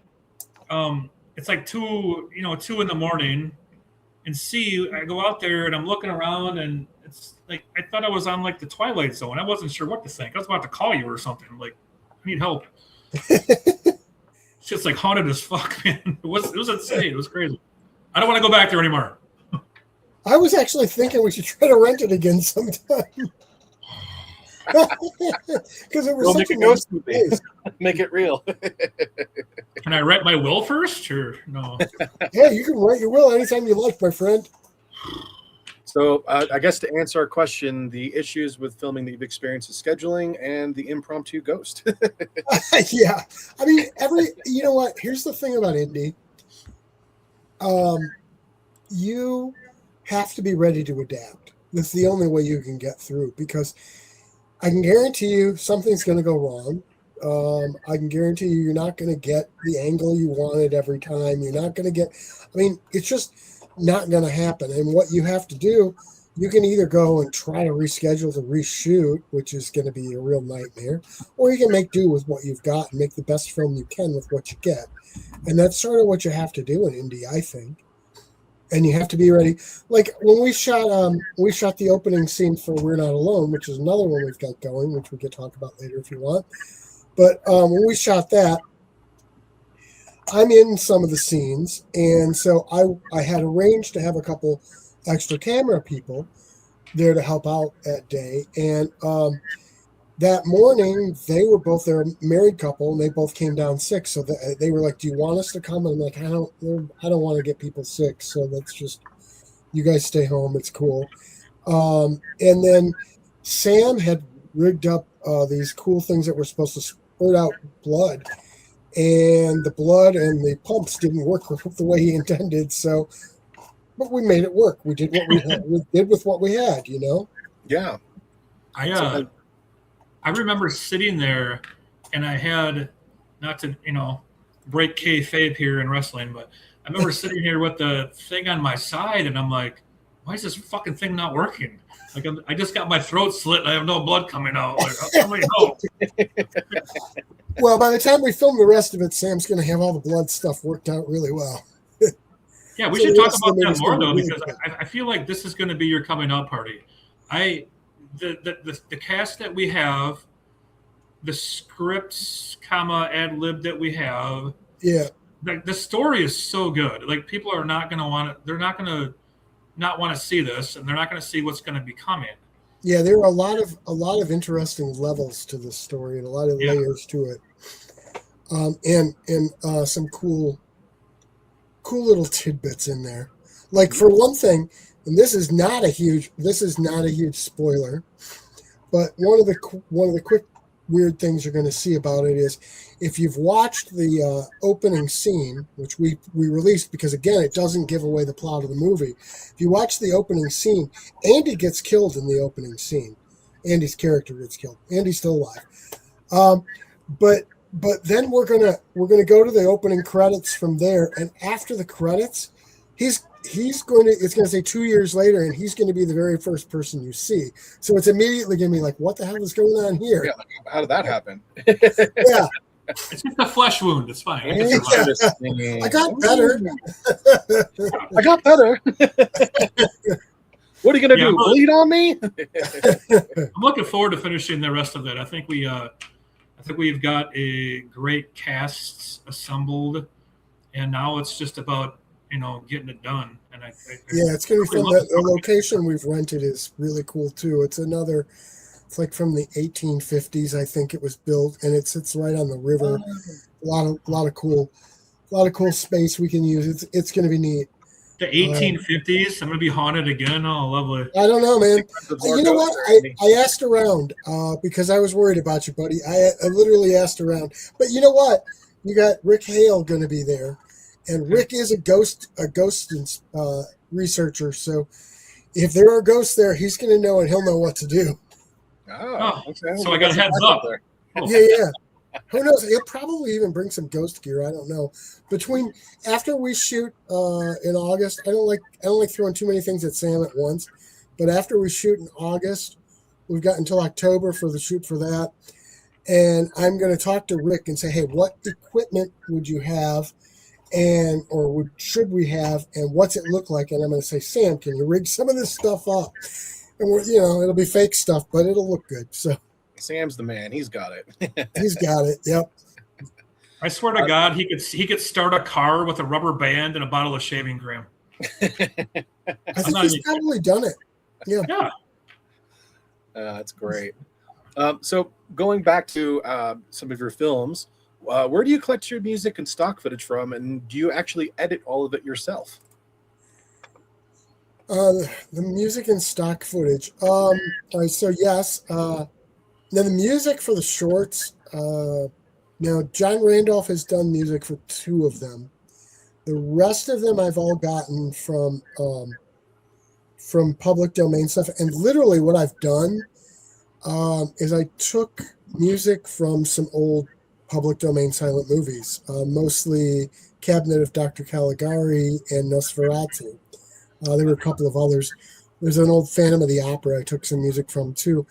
[SPEAKER 3] it's like 2 in the morning, and C, I go out there and I'm looking around and it's like I thought I was on like the Twilight Zone. I wasn't sure what to think. I was about to call you or something. I'm like, I need help. It's just like haunted as fuck, man. It was insane. It was crazy. I don't want to go back there anymore.
[SPEAKER 8] I was actually thinking we should try to rent it again sometime. Because it was
[SPEAKER 2] We'll
[SPEAKER 8] such
[SPEAKER 2] make
[SPEAKER 8] a
[SPEAKER 2] a
[SPEAKER 8] nice
[SPEAKER 2] ghost movie.
[SPEAKER 8] place.
[SPEAKER 2] Make it real.
[SPEAKER 3] Can I write my will first? Or no?
[SPEAKER 8] Yeah, you can write your will anytime you like, my friend.
[SPEAKER 2] So I guess to answer our question, the issues with filming that you've experienced is scheduling and the impromptu ghost.
[SPEAKER 8] Yeah. I mean, you know what? Here's the thing about indie. You have to be ready to adapt. That's the only way you can get through, because I can guarantee you something's going to go wrong. I can guarantee you're not going to get the angle you wanted every time. You're not going to get, it's just not going to happen. And what you have to do, you can either go and try to reschedule to reshoot, which is going to be a real nightmare, or you can make do with what you've got and make the best film you can with what you get. And that's sort of what you have to do in indie, I think. And you have to be ready. Like when we shot the opening scene for We're Not Alone, which is another one we've got going, which we could talk about later if you want. But when we shot that, I'm in some of the scenes, and so I had arranged to have a couple extra camera people there to help out that day. And that morning, they were both their married couple, and they both came down sick. So they were like, "Do you want us to come?" And I'm like, "I don't want to get people sick. So let's just, you guys stay home. It's cool." And then Sam had rigged up these cool things that were supposed to spurt out blood, and the blood and the pumps didn't work the way he intended. So, but we made it work. We did what we had. We did with what we had, you know.
[SPEAKER 2] Yeah.
[SPEAKER 3] I remember sitting there, and I had, not to break kayfabe here in wrestling, but I remember sitting here with the thing on my side, and I'm like, why is this fucking thing not working? Like I just got my throat slit, and I have no blood coming out. Like, how many help?
[SPEAKER 8] Well, by the time we film the rest of it, Sam's going to have all the blood stuff worked out really well.
[SPEAKER 3] Yeah, we
[SPEAKER 8] So
[SPEAKER 3] should
[SPEAKER 8] the
[SPEAKER 3] talk
[SPEAKER 8] rest of
[SPEAKER 3] about
[SPEAKER 8] the
[SPEAKER 3] that
[SPEAKER 8] movie's
[SPEAKER 3] more
[SPEAKER 8] gonna
[SPEAKER 3] though,
[SPEAKER 8] be
[SPEAKER 3] because
[SPEAKER 8] really
[SPEAKER 3] I feel like this is going to be your coming out party. The cast that we have, the scripts, ad lib that we have.
[SPEAKER 8] Yeah.
[SPEAKER 3] Like the story is so good. Like people are not going to want to. They're not going to not want to see this, and they're not going to see what's going to be coming.
[SPEAKER 8] Yeah, there are a lot of interesting levels to this story and a lot of layers to it, and some cool little tidbits in there. Like for one thing, and this is not a huge spoiler, but one of the quick weird things you're going to see about it is if you've watched the opening scene, which we released because again it doesn't give away the plot of the movie. If you watch the opening scene, Andy gets killed in the opening scene. Andy's character gets killed. Andy's still alive, but then we're gonna go to the opening credits from there, and after the credits, it's going to say 2 years later, and he's going to be the very first person you see. So it's immediately going to be like, what the hell is going on here?
[SPEAKER 2] Yeah, how did that happen?
[SPEAKER 8] Yeah.
[SPEAKER 3] It's just a flesh wound. It's fine.
[SPEAKER 8] I got better.
[SPEAKER 2] I got better. What are you going to do? Bleed on me?
[SPEAKER 3] I'm looking forward to finishing the rest of that. I think we've got a great cast assembled, and now it's just about getting it done. And
[SPEAKER 8] it's going to be fun. The location we've rented is really cool too. It's like from the 1850s, I think it was built, and it sits right on the river. A lot of cool space we can use. It's going to be neat.
[SPEAKER 3] The 1850s, I'm going to be haunted again. Oh, lovely.
[SPEAKER 8] I don't know, man. You know what? I asked around because I was worried about you, buddy. I literally asked around. But you know what? You got Rick Hale going to be there. And Rick is a ghost researcher. So if there are ghosts there, he's going to know, and he'll know what to do.
[SPEAKER 3] Oh, okay. So I got a heads up.
[SPEAKER 8] Oh. Yeah. Who knows? He'll probably even bring some ghost gear. I don't know. After we shoot in August, I don't like throwing too many things at Sam at once. But after we shoot in August, we've got until October for the shoot for that. And I'm going to talk to Rick and say, hey, what equipment would you have? and should we have, and what's it look like? And I'm going to say, Sam, can you rig some of this stuff up? And it'll be fake stuff, but it'll look good. So
[SPEAKER 2] Sam's the man. He's got it.
[SPEAKER 8] he's got it. Yep.
[SPEAKER 3] I swear to God, he could start a car with a rubber band and a bottle of shaving cream.
[SPEAKER 8] I think he's probably done it. Yeah.
[SPEAKER 3] Yeah.
[SPEAKER 2] That's great. So going back to some of your films, where do you collect your music and stock footage from, and do you actually edit all of it yourself?
[SPEAKER 8] The music and stock footage. All right, so yes. Now the music for the shorts. John Randolph has done music for 2 of them. The rest of them I've all gotten from public domain stuff. And literally, what I've done is I took music from some old public domain silent movies, mostly Cabinet of Dr. Caligari and Nosferatu. There were a couple of others. There's an old Phantom of the Opera I took some music from too.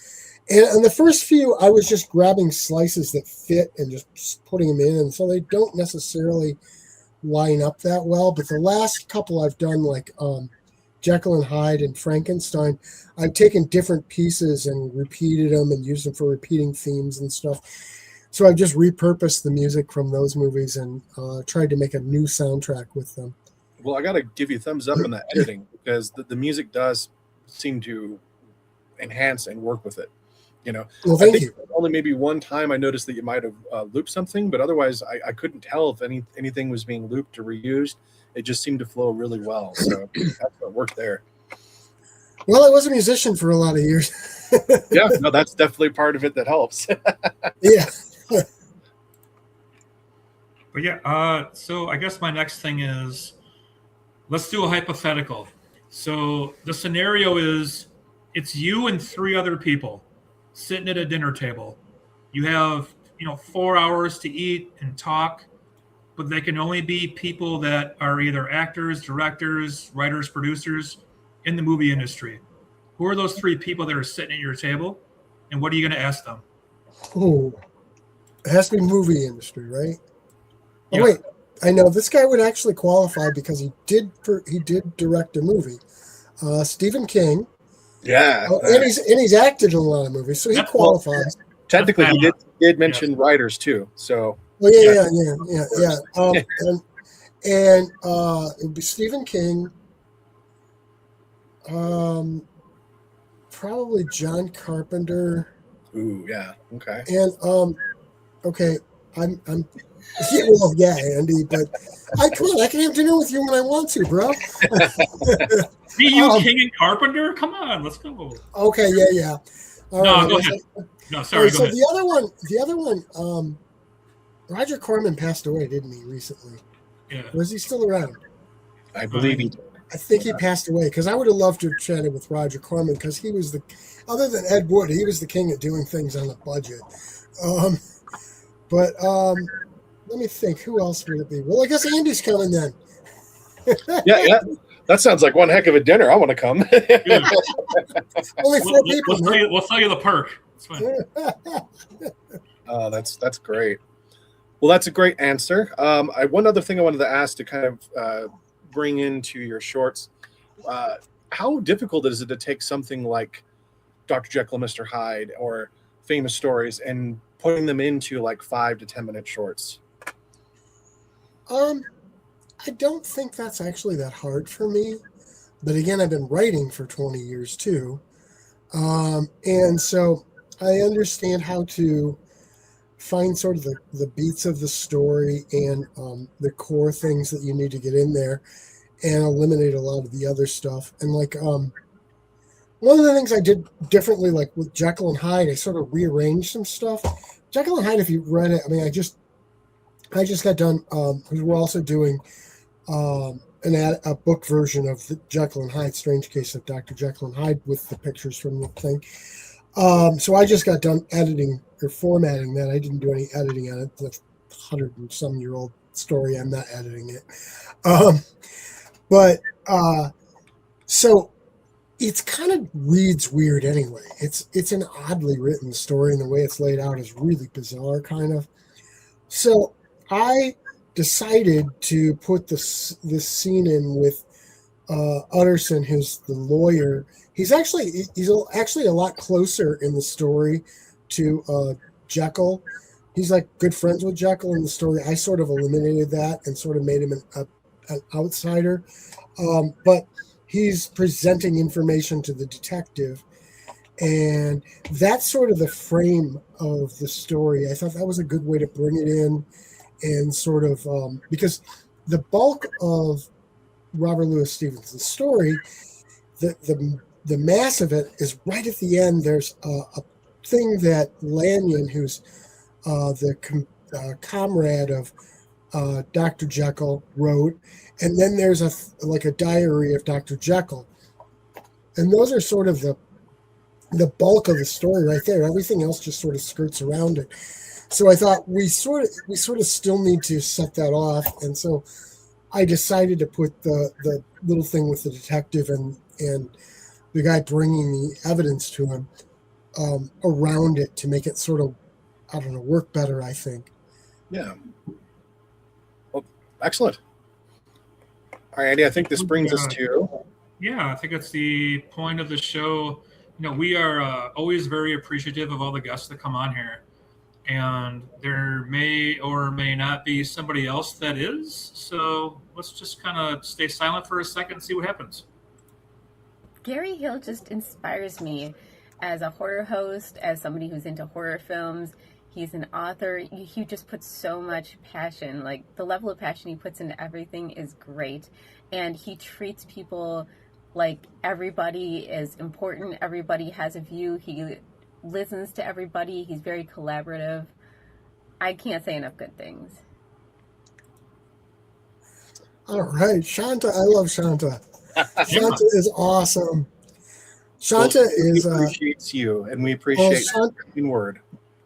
[SPEAKER 8] And the first few, I was just grabbing slices that fit and just putting them in. And so they don't necessarily line up that well. But the last couple I've done, like Jekyll and Hyde and Frankenstein, I've taken different pieces and repeated them and used them for repeating themes and stuff. So I've just repurposed the music from those movies and tried to make a new soundtrack with them.
[SPEAKER 2] Well, I got to give you a thumbs up on that editing, because the music does seem to enhance and work with it.
[SPEAKER 8] Well, thank you.
[SPEAKER 2] Only maybe one time I noticed that you might have looped something, but otherwise I couldn't tell if anything was being looped or reused. It just seemed to flow really well. So that's what worked there.
[SPEAKER 8] Well, I was a musician for a lot of years.
[SPEAKER 2] Yeah, no, that's definitely part of it that helps.
[SPEAKER 8] Yeah.
[SPEAKER 3] But yeah, so I guess my next thing is, let's do a hypothetical. So the scenario is, it's you and 3 other people sitting at a dinner table. You have, 4 hours to eat and talk, but they can only be people that are either actors, directors, writers, producers in the movie industry. Who are those 3 people that are sitting at your table, and what are you going to ask them?
[SPEAKER 8] Oh, it has to be movie industry, right?
[SPEAKER 3] Yeah.
[SPEAKER 8] Oh, wait, I know this guy would actually qualify because he did direct a movie. Stephen King.
[SPEAKER 2] Yeah,
[SPEAKER 8] and he's acted in a lot of movies, so he qualifies.
[SPEAKER 2] Technically, he did mention writers too. So.
[SPEAKER 8] Well, yeah. And it would be Stephen King. Probably John Carpenter.
[SPEAKER 2] Ooh, yeah. Okay.
[SPEAKER 8] And okay, I'm Andy, but come on, I can have dinner with you when I want to, bro.
[SPEAKER 3] See you, King and Carpenter? Come on, let's go.
[SPEAKER 8] Okay, yeah. All
[SPEAKER 3] no,
[SPEAKER 8] right,
[SPEAKER 3] go ahead. No, sorry, go ahead.
[SPEAKER 8] The other one, Roger Corman passed away, didn't he, recently?
[SPEAKER 3] Yeah.
[SPEAKER 8] Or is he still around?
[SPEAKER 2] I believe he did.
[SPEAKER 8] I think he passed away, because I would have loved to have chatted with Roger Corman, because he was other than Ed Wood, he was the king of doing things on a budget. But let me think, who else would it be? Well, I guess Andy's coming then.
[SPEAKER 2] Yeah. That sounds like one heck of a dinner. I want to come.
[SPEAKER 8] Only 4 people.
[SPEAKER 3] We'll sell you the perk. It's fine.
[SPEAKER 2] Oh, that's great. Well, that's a great answer. One other thing I wanted to ask to kind of bring into your shorts, how difficult is it to take something like Dr. Jekyll and Mr. Hyde or Famous Stories and putting them into like 5 to 10 minute shorts?
[SPEAKER 8] I don't think that's actually that hard for me. But again, I've been writing for 20 years too. And so I understand how to find sort of the beats of the story and the core things that you need to get in there and eliminate a lot of the other stuff. And like one of the things I did differently, like with Jekyll and Hyde, I sort of rearranged some stuff. Jekyll and Hyde, if you read it, I mean, I just got done because we're also doing a book version of the Jekyll and Hyde Strange Case of Dr. Jekyll and Hyde with the pictures from the thing. So I just got done editing or formatting that. I didn't do any editing on it. That's 100 and some year old story. I'm not editing it. So it's kind of reads weird anyway. It's an oddly written story, and the way it's laid out is really bizarre, kind of. So I decided to put this scene in with Utterson, who's the lawyer. He's actually a lot closer in the story to Jekyll. He's like good friends with Jekyll in the story. I sort of eliminated that and sort of made him an outsider. But he's presenting information to the detective, and that's sort of the frame of the story. I thought that was a good way to bring it in, and sort of because the bulk of Robert Louis Stevenson's story, the mass of it is right at the end. There's a thing that Lanyon, who's the comrade of Dr. Jekyll, wrote, and then there's a diary of Dr. Jekyll, and those are sort of the bulk of the story right there. Everything else just sort of skirts around it. So I thought we sort of still need to set that off, and so I decided to put the little thing with the detective and the guy bringing the evidence to him around it to make it sort of, I don't know, work better, I think.
[SPEAKER 2] Yeah. Well, excellent. All right, Andy, I think this brings us to...
[SPEAKER 3] Yeah, I think it's the point of the show. We are always very appreciative of all the guests that come on here. And there may or may not be somebody else that is. So let's just kind of stay silent for a second and see what happens.
[SPEAKER 4] Gary Hill just inspires me as a horror host, as somebody who's into horror films. He's an author. He just puts so much passion. Like, the level of passion he puts into everything is great. And he treats people like everybody is important. Everybody has a view. He listens to everybody. He's very collaborative. I can't say enough good things.
[SPEAKER 8] All right, Shanta. I love Shanta. Shanta is awesome. Shanta
[SPEAKER 2] We appreciates you, and we appreciate your word.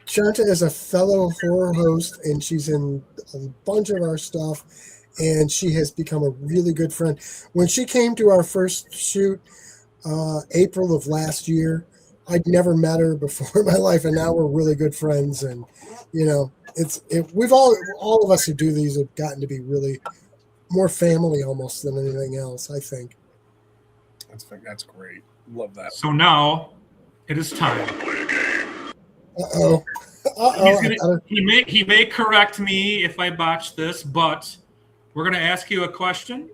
[SPEAKER 8] Shanta is a fellow horror host, and she's in a bunch of our stuff, and she has become a really good friend. When she came to our first shoot, April of last year, I'd never met her before in my life, and now we're really good friends. And we've all of us who do these have gotten to be really more family almost than anything else, I think.
[SPEAKER 2] That's great. Love that.
[SPEAKER 3] So now it is time.
[SPEAKER 8] Uh-oh.
[SPEAKER 3] He may correct me if I botch this, but we're going to ask you a question.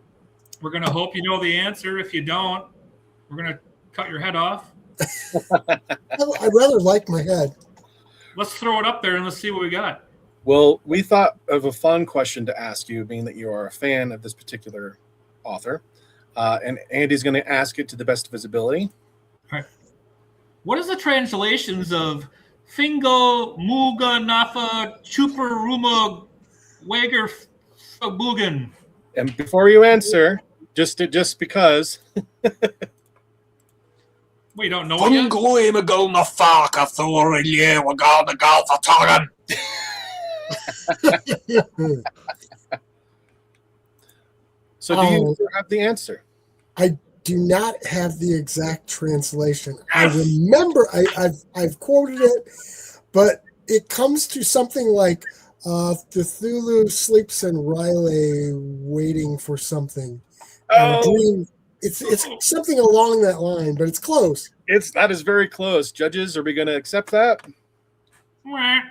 [SPEAKER 3] We're going to hope you know the answer. If you don't, we're going to cut your head off.
[SPEAKER 8] I'd rather like my head.
[SPEAKER 3] Let's throw it up there and let's see what we got.
[SPEAKER 2] Well, we thought of a fun question to ask you, being that you are a fan of this particular author. And Andy's going to ask it to the best of his ability.
[SPEAKER 3] All right. What is the translations of Fingo Muga Nafa Chuparuma Wager Fabugan?
[SPEAKER 2] And before you answer, just because.
[SPEAKER 3] We don't know yet?
[SPEAKER 2] So do you have the answer?
[SPEAKER 8] I do not have the exact translation. I remember I've quoted it, but it comes to something like Cthulhu sleeps in Riley waiting for something. It's something along that line, but it's close.
[SPEAKER 2] That is very close. Judges, are we going to accept that?
[SPEAKER 1] Wrong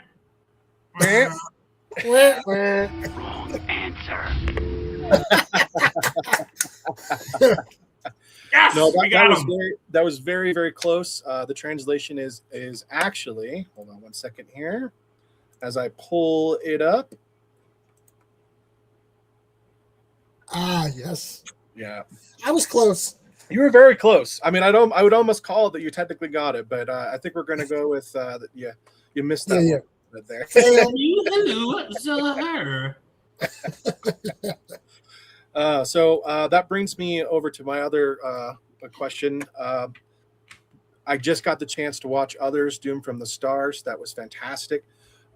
[SPEAKER 1] answer.
[SPEAKER 3] Yes,
[SPEAKER 2] No,
[SPEAKER 3] we got him.
[SPEAKER 2] that was very, very close. The translation is actually, hold on one second here, as I pull it up.
[SPEAKER 8] Ah, yes.
[SPEAKER 2] Yeah,
[SPEAKER 8] I was close.
[SPEAKER 2] you were very close. I mean, I would almost call it that you technically got it, but I think we're going to go with that. Yeah, you missed that one right there.
[SPEAKER 3] Hello, Zahar.
[SPEAKER 2] So that brings me over to my other question. I just got the chance to watch Others, Doomed from the Stars. That was fantastic.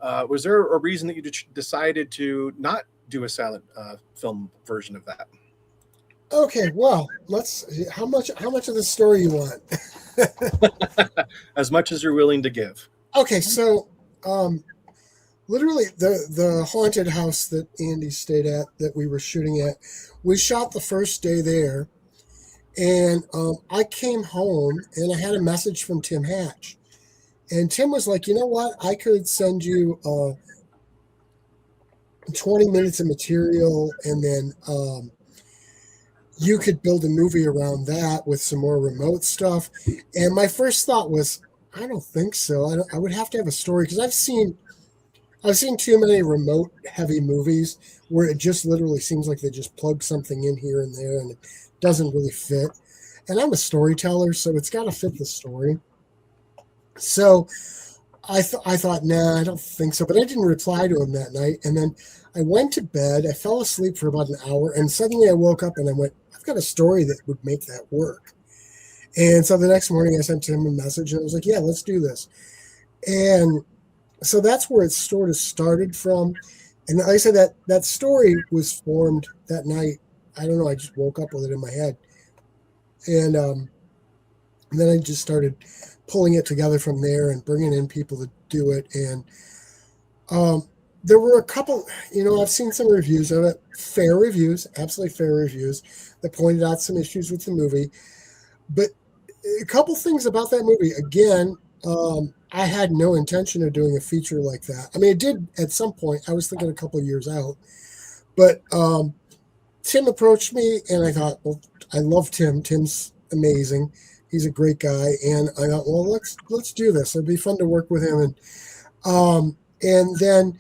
[SPEAKER 2] Was there a reason that you decided to not do a silent film version of that?
[SPEAKER 8] Okay, well, let's. How much of the story you want?
[SPEAKER 2] As much as you're willing to give.
[SPEAKER 8] Okay, so literally the haunted house that Andy stayed at, that we were shooting at, we shot the first day there, and I came home and I had a message from Tim Hatch, and Tim was like, you know what, I could send you 20 minutes of material, and then you could build a movie around that with some more remote stuff. And my first thought was, I don't think so. I would have to have a story, because I've seen too many remote heavy movies where it just literally seems like they just plug something in here and there and it doesn't really fit. And I'm a storyteller, so it's got to fit the story. So I thought, nah, I don't think so. But I didn't reply to him that night. And then I went to bed. I fell asleep for about an hour. And suddenly I woke up and I went, I've got a story that would make that work. And so the next morning I sent him a message and I was like, yeah, let's do this. And so that's where it sort of started from. And like I said, that story was formed that night. I don't know. I just woke up with it in my head. And then I just started pulling it together from there and bringing in people to do it. And there were a couple, I've seen some reviews of it, fair reviews, absolutely fair reviews, that pointed out some issues with the movie. But a couple things about that movie. Again, I had no intention of doing a feature like that. I mean, it did at some point. I was thinking a couple of years out. But Tim approached me, and I thought, well, I love Tim. Tim's amazing. He's a great guy. And I thought, well, let's do this. It'd be fun to work with him. And then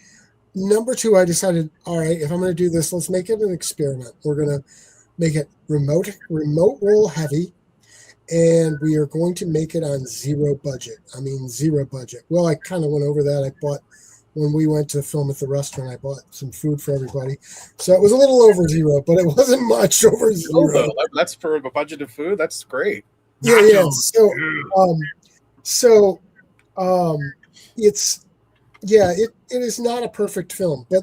[SPEAKER 8] number two, I decided, all right, if I'm going to do this, let's make it an experiment. We're going to make it remote roll heavy. And we are going to make it on zero budget. I mean, zero budget. Well, I kind of went over that. When we went to film at the restaurant, I bought some food for everybody. So it was a little over zero, but it wasn't much over zero.
[SPEAKER 2] Oh, that's for a budget of food. That's great.
[SPEAKER 8] Yeah. So it is not a perfect film, but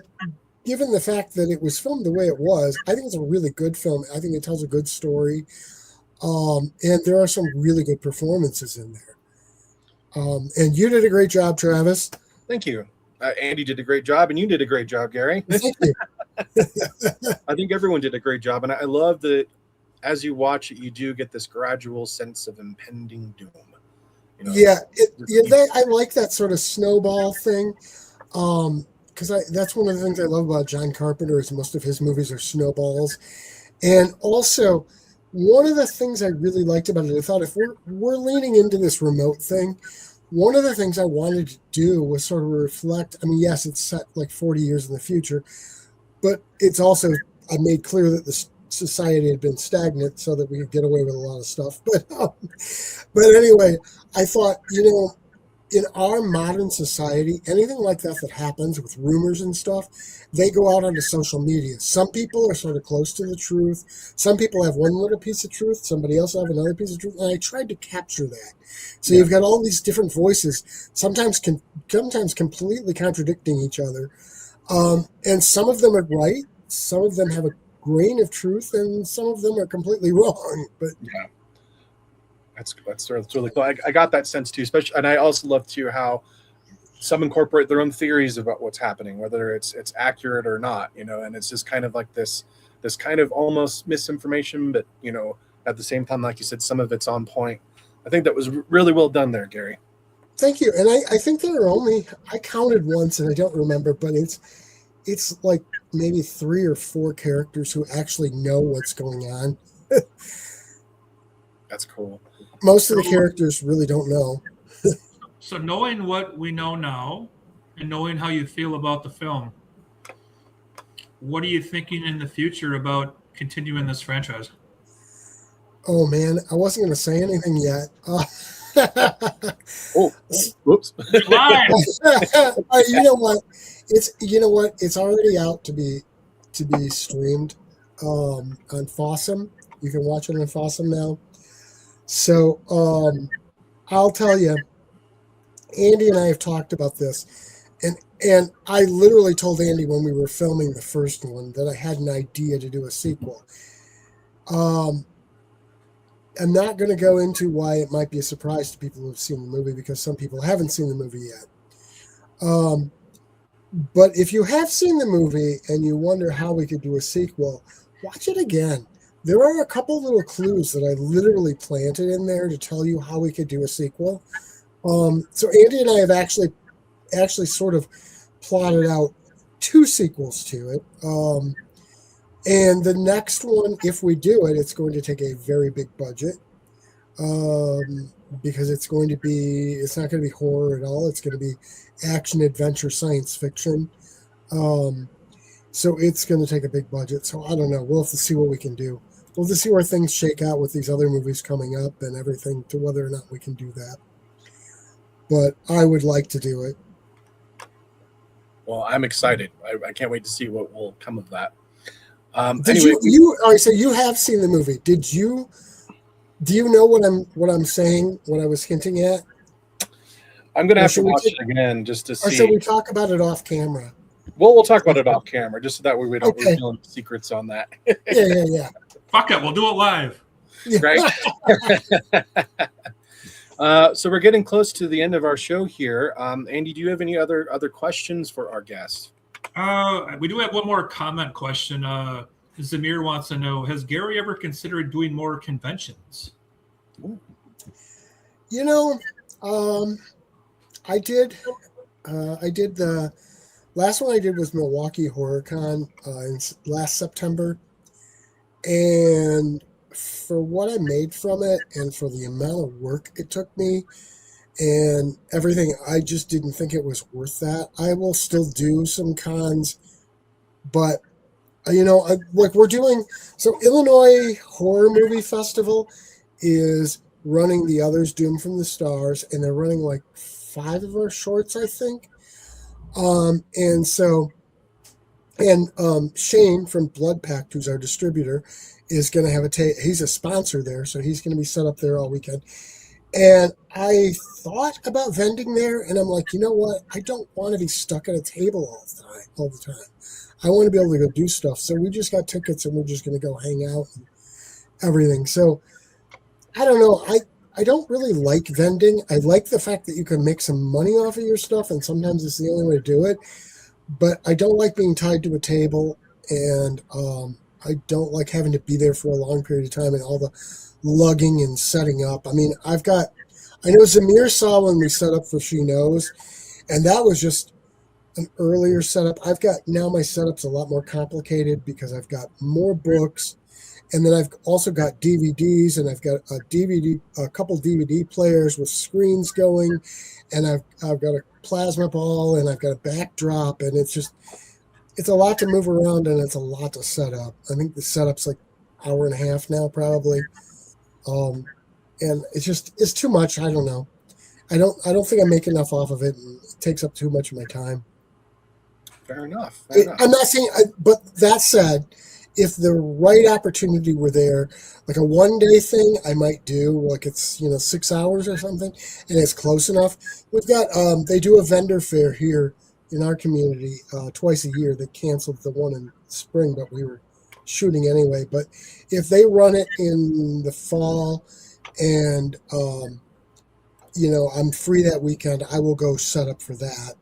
[SPEAKER 8] given the fact that it was filmed the way it was, I think it's a really good film. I think it tells a good story. And there are some really good performances in there. And you did a great job, Travis.
[SPEAKER 2] Thank you. Andy did a great job, and you did a great job, Gary.
[SPEAKER 8] Thank you.
[SPEAKER 2] I think everyone did a great job, and I love that as you watch it, you do get this gradual sense of impending doom. I like that sort of snowball thing, because that's one of the things I love about John Carpenter is most of his movies are snowballs. And also, one of the things I really liked about it, I thought if we're leaning into this remote thing, one of the things I wanted to do was sort of reflect. I mean, yes, it's set like 40 years in the future, but it's also, I made clear that the society had been stagnant so that we could get away with a lot of stuff. But anyway, I thought, in our modern society, anything like that happens with rumors and stuff, they go out onto social media. Some people are sort of close to the truth. Some people have one little piece of truth. Somebody else have another piece of truth. And I tried to capture that. So you've got all these different voices, sometimes completely contradicting each other. And some of them are right. Some of them have a grain of truth, and some of them are completely wrong. But yeah. That's really cool. I got that sense too, especially, and I also love too how some incorporate their own theories about what's happening, whether it's accurate or not, and it's just kind of like this kind of almost misinformation, but at the same time, like you said, some of it's on point. I think that was really well done there, Gary.
[SPEAKER 8] Thank you. And I think there are I counted once and I don't remember, but it's like maybe 3 or 4 characters who actually know what's going on.
[SPEAKER 2] That's cool.
[SPEAKER 8] Most of the characters really don't know.
[SPEAKER 3] So knowing what we know now and knowing how you feel about the film, what are you thinking in the future about continuing this franchise?
[SPEAKER 8] Oh, man, I wasn't going to say anything yet.
[SPEAKER 2] Oh, whoops.
[SPEAKER 8] You know what? It's already out to be streamed on Fossum. You can watch it on Fossum now. So I'll tell you, Andy and I have talked about this, and I literally told Andy when we were filming the first one that I had an idea to do a sequel. I'm not going to go into why it might be a surprise to people who have seen the movie, because some people haven't seen the movie yet. But if you have seen the movie and you wonder how we could do a sequel, watch it again. There are a couple little clues that I literally planted in there to tell you how we could do a sequel. So Andy and I have actually sort of plotted out 2 sequels to it. And the next one, if we do it, it's going to take a very big budget. Because it's not going to be horror at all. It's going to be action, adventure, science fiction. So it's going to take a big budget. So I don't know. We'll have to see what we can do. We'll have to see where things shake out with these other movies coming up and everything to whether or not we can do that. But I would like to do it.
[SPEAKER 2] Well, I'm excited. I can't wait to see what will come of that.
[SPEAKER 8] Did
[SPEAKER 2] Anyway,
[SPEAKER 8] all right, so you have seen the movie. Do you know what I'm saying, what I was hinting at?
[SPEAKER 2] I'm going to
[SPEAKER 8] Or
[SPEAKER 2] have to
[SPEAKER 8] should we
[SPEAKER 2] watch
[SPEAKER 8] take-
[SPEAKER 2] it again just to
[SPEAKER 8] Or
[SPEAKER 2] see.
[SPEAKER 8] should we talk about it off camera?
[SPEAKER 2] Well, we'll talk about it off camera, just so that way we don't
[SPEAKER 8] Okay.
[SPEAKER 2] reveal any secrets on that.
[SPEAKER 8] Yeah.
[SPEAKER 3] Fuck it, we'll do it live.
[SPEAKER 8] Yeah.
[SPEAKER 2] Right? So we're getting close to the end of our show here. Andy, do you have any other questions for our guests?
[SPEAKER 3] We do have one more comment question. Zamir wants to know, has Gary ever considered doing more conventions?
[SPEAKER 8] You know, I did the last one I did was Milwaukee HorrorCon last September, and for what I made from it and for the amount of work it took me and everything, I just didn't think it was worth that. I will still do some cons, but we're doing, so Illinois Horror Movie Festival is running the others, Doom from the Stars, and they're running like 5 of our shorts, I think. Shane from Blood Pact, who's our distributor, is going to have he's a sponsor there, so he's going to be set up there all weekend. And I thought about vending there, and I'm like, you know what? I don't want to be stuck at a table all the time. I want to be able to go do stuff. So we just got tickets, and we're just going to go hang out and everything. So I don't know. I don't really like vending. I like the fact that you can make some money off of your stuff, and sometimes it's the only way to do it. But I don't like being tied to a table, and I don't like having to be there for a long period of time and all the lugging and setting up. I mean, I know Zamir saw when we set up for She Knows, and that was just an earlier setup. Now my setup's a lot more complicated because I've got more books, and then I've also got DVDs, and I've got a couple DVD players with screens going, and I've got a plasma ball, and I've got a backdrop, and it's a lot to move around, and it's a lot to set up. I think the setup's like an hour and a half now, probably. And it's too much. I don't know. I don't think I make enough off of it, and it takes up too much of my time.
[SPEAKER 2] Fair enough.
[SPEAKER 8] I'm not saying, but that said, if the right opportunity were there, like a one-day thing, I might do. Like it's 6 hours or something, and it's close enough. We've got they do a vendor fair here in our community twice a year. They canceled the one in spring, but we were shooting anyway. But if they run it in the fall, and I'm free that weekend, I will go set up for that.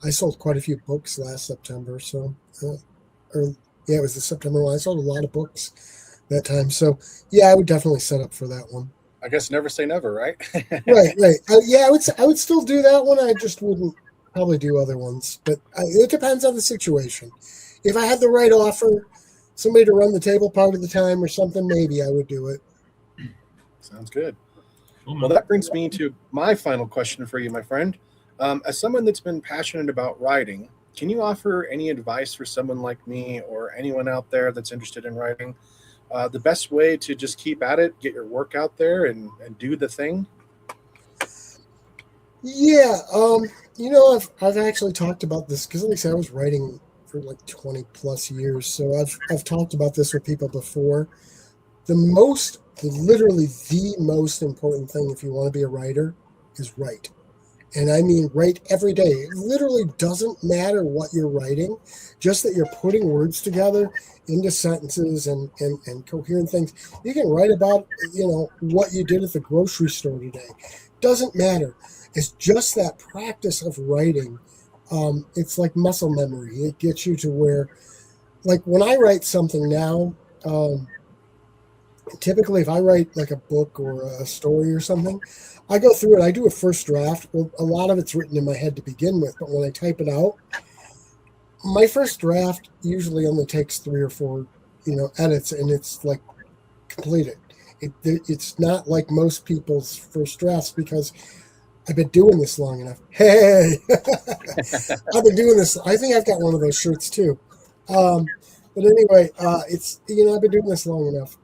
[SPEAKER 8] I sold quite a few books last September, so it was the September one. I sold a lot of books that time, so yeah, I would definitely set up for that one.
[SPEAKER 2] I guess never say never, right?
[SPEAKER 8] Right. I would still do that one. I just wouldn't probably do other ones, but it depends on the situation. If I had the right offer, somebody to run the table part of the time or something, maybe I would do it.
[SPEAKER 2] Sounds good. Well, that brings me to my final question for you, my friend. As someone that's been passionate about writing, can you offer any advice for someone like me or anyone out there that's interested in writing? The best way to just keep at it, get your work out there, and do the thing?
[SPEAKER 8] Yeah, I've actually talked about this because, like I said, I was writing for like 20 plus years, so I've talked about this with people before. Literally the most important thing if you want to be a writer is write. And I mean write every day. It literally doesn't matter what you're writing, just that you're putting words together into sentences and coherent things. You can write about, what you did at the grocery store today. Doesn't matter. It's just that practice of writing It's like muscle memory. It gets you to where, like when I write something now, typically if I write like a book or a story or something, I go through it. I do a first draft. Well, a lot of it's written in my head to begin with, but when I type it out, my first draft usually only takes 3 or 4, edits, and it's like completed. It's not like most people's first drafts because I've been doing this long enough. Hey, I've been doing this. I think I've got one of those shirts too. But anyway, it's I've been doing this long enough.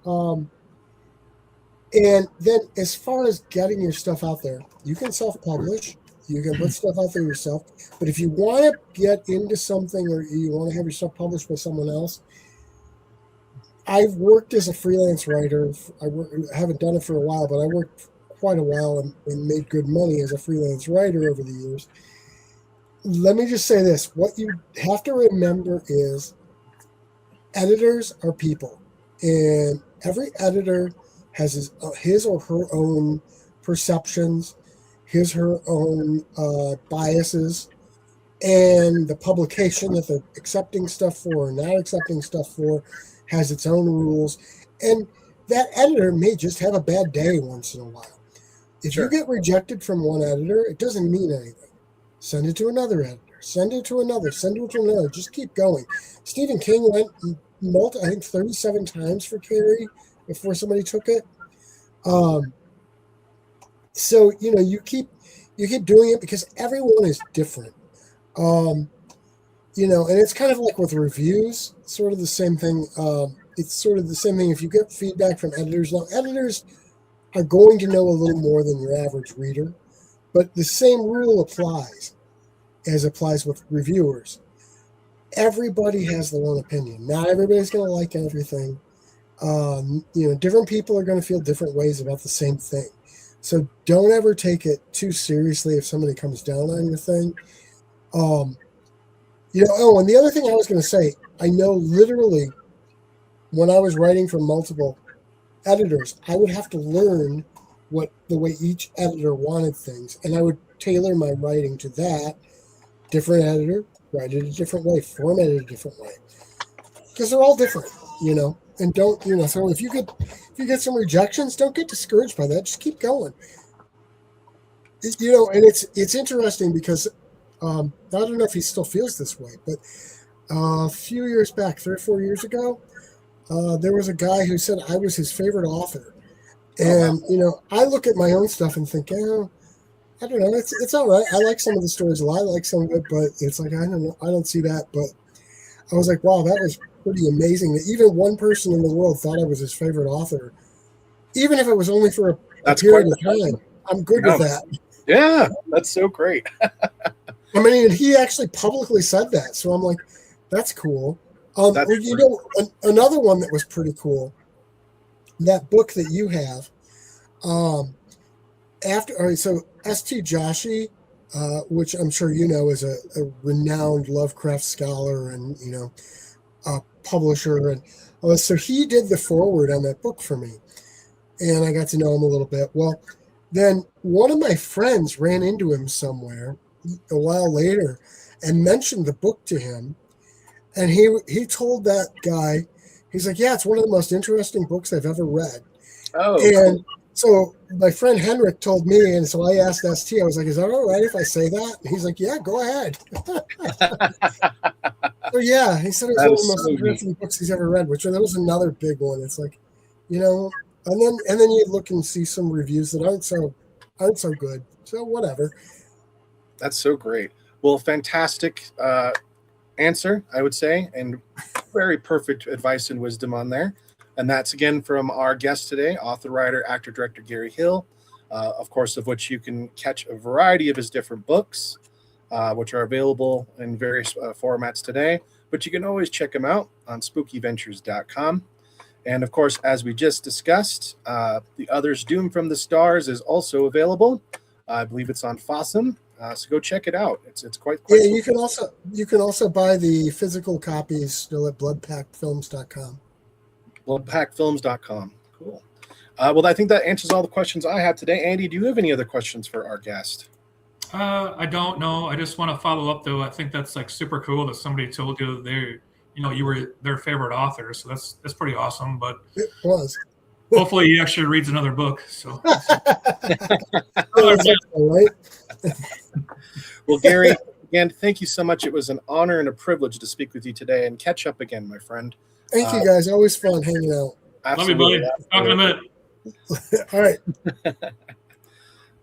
[SPEAKER 8] And then as far as getting your stuff out there, you can self-publish. You can put stuff out there yourself. But if you want to get into something or you want to have your stuff published by someone else, I've worked as a freelance writer. I haven't done it for a while, but I worked quite a while and made good money as a freelance writer over the years. Let me just say this. What you have to remember is editors are people. And every editor has his or her own perceptions, her own biases, and the publication that they're accepting stuff for or not accepting stuff for has its own rules. And that editor may just have a bad day once in a while. If you get rejected from one editor, it doesn't mean anything. Send it to another editor. Send it to another. Send it to another. Just keep going. Stephen King went, I think, 37 times for Carrie before somebody took it. So you keep doing it because everyone is different. And it's kind of like with reviews, sort of the same thing. It's sort of the same thing. If you get feedback from editors, now editors are going to know a little more than your average reader, but the same rule applies as applies with reviewers. Everybody has their own opinion. Not everybody's going to like everything. Different people are going to feel different ways about the same thing. So don't ever take it too seriously if somebody comes down on your thing. And the other thing I was going to say, I know literally when I was writing for multiple editors, I would have to learn the way each editor wanted things, and I would tailor my writing to that. Different editor, write it a different way, format it a different way, because they're all different, And don't, so if you get some rejections, don't get discouraged by that. Just keep going. And it's interesting because I don't know if he still feels this way, but a few years back, 3 or 4 years ago, there was a guy who said I was his favorite author. And, I look at my own stuff and think, I don't know, it's all right. I like some of the stories a lot. I like some of it, but it's like, I don't know. I don't see that. But I was like, wow, that was pretty amazing that even one person in the world thought I was his favorite author, even if it was only for a period of time. I'm good with that.
[SPEAKER 2] Yeah, that's so great.
[SPEAKER 8] I mean, he actually publicly said that, so I'm like, that's cool. Another one that was pretty cool, that book that you have, so S.T. Joshi, which I'm sure is a renowned Lovecraft scholar and a publisher, and so he did the foreword on that book for me, and I got to know him a little bit. Well, then one of my friends ran into him somewhere a while later and mentioned the book to him, and he told that guy, he's like, yeah, it's one of the most interesting books I've ever read.
[SPEAKER 2] Oh,
[SPEAKER 8] and so my friend Henrik told me, and so I asked ST, I was like, is that all right if I say that? And he's like, yeah, go ahead. So yeah, he said it was one of the most interesting books he's ever read, which that was another big one. It's like, and then you look and see some reviews that aren't so good. So whatever.
[SPEAKER 2] That's so great. Well, fantastic answer, I would say, and very perfect advice and wisdom on there. And that's, again, from our guest today, author, writer, actor, director Gary Hill, of course, of which you can catch a variety of his different books, which are available in various formats today. But you can always check him out on spookyventures.com. And, of course, as we just discussed, The Others Doom from the Stars is also available. I believe it's on Fossum. So go check it out. It's quite
[SPEAKER 8] yeah.
[SPEAKER 2] cool.
[SPEAKER 8] You can also buy the physical copies still at bloodpackedfilms.com.
[SPEAKER 2] Bloodpackedfilms.com. Cool. Well, I think that answers all the questions I have today. Andy, do you have any other questions for our guest?
[SPEAKER 3] I don't know. I just want to follow up though. I think that's like super cool that somebody told you you were their favorite author. So that's pretty awesome. But
[SPEAKER 8] It was.
[SPEAKER 3] hopefully he actually reads another book. So
[SPEAKER 8] Right?
[SPEAKER 2] Well, Gary, again, thank you so much. It was an honor and a privilege to speak with you today and catch up again, my friend.
[SPEAKER 8] Thank you guys. Always fun hanging out.
[SPEAKER 3] love you, buddy. Talk in a minute.
[SPEAKER 8] All right.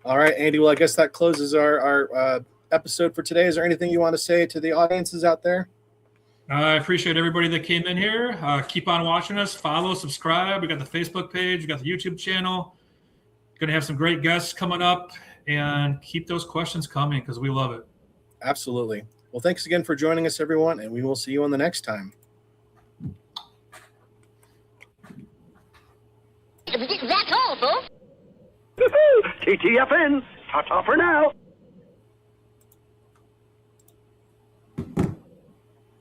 [SPEAKER 2] All right, Andy. Well, I guess that closes our episode for today. Is there anything you want to say to the audiences out there?
[SPEAKER 3] I appreciate everybody that came in here. Keep on watching us. Follow, subscribe. We got the Facebook page. We got the YouTube channel. Going to have some great guests coming up, and keep those questions coming because we love it.
[SPEAKER 2] Absolutely. Well, thanks again for joining us, everyone, and we will see you on the next time.
[SPEAKER 9] That's all, folks.
[SPEAKER 1] TTFN. Ta-ta for now.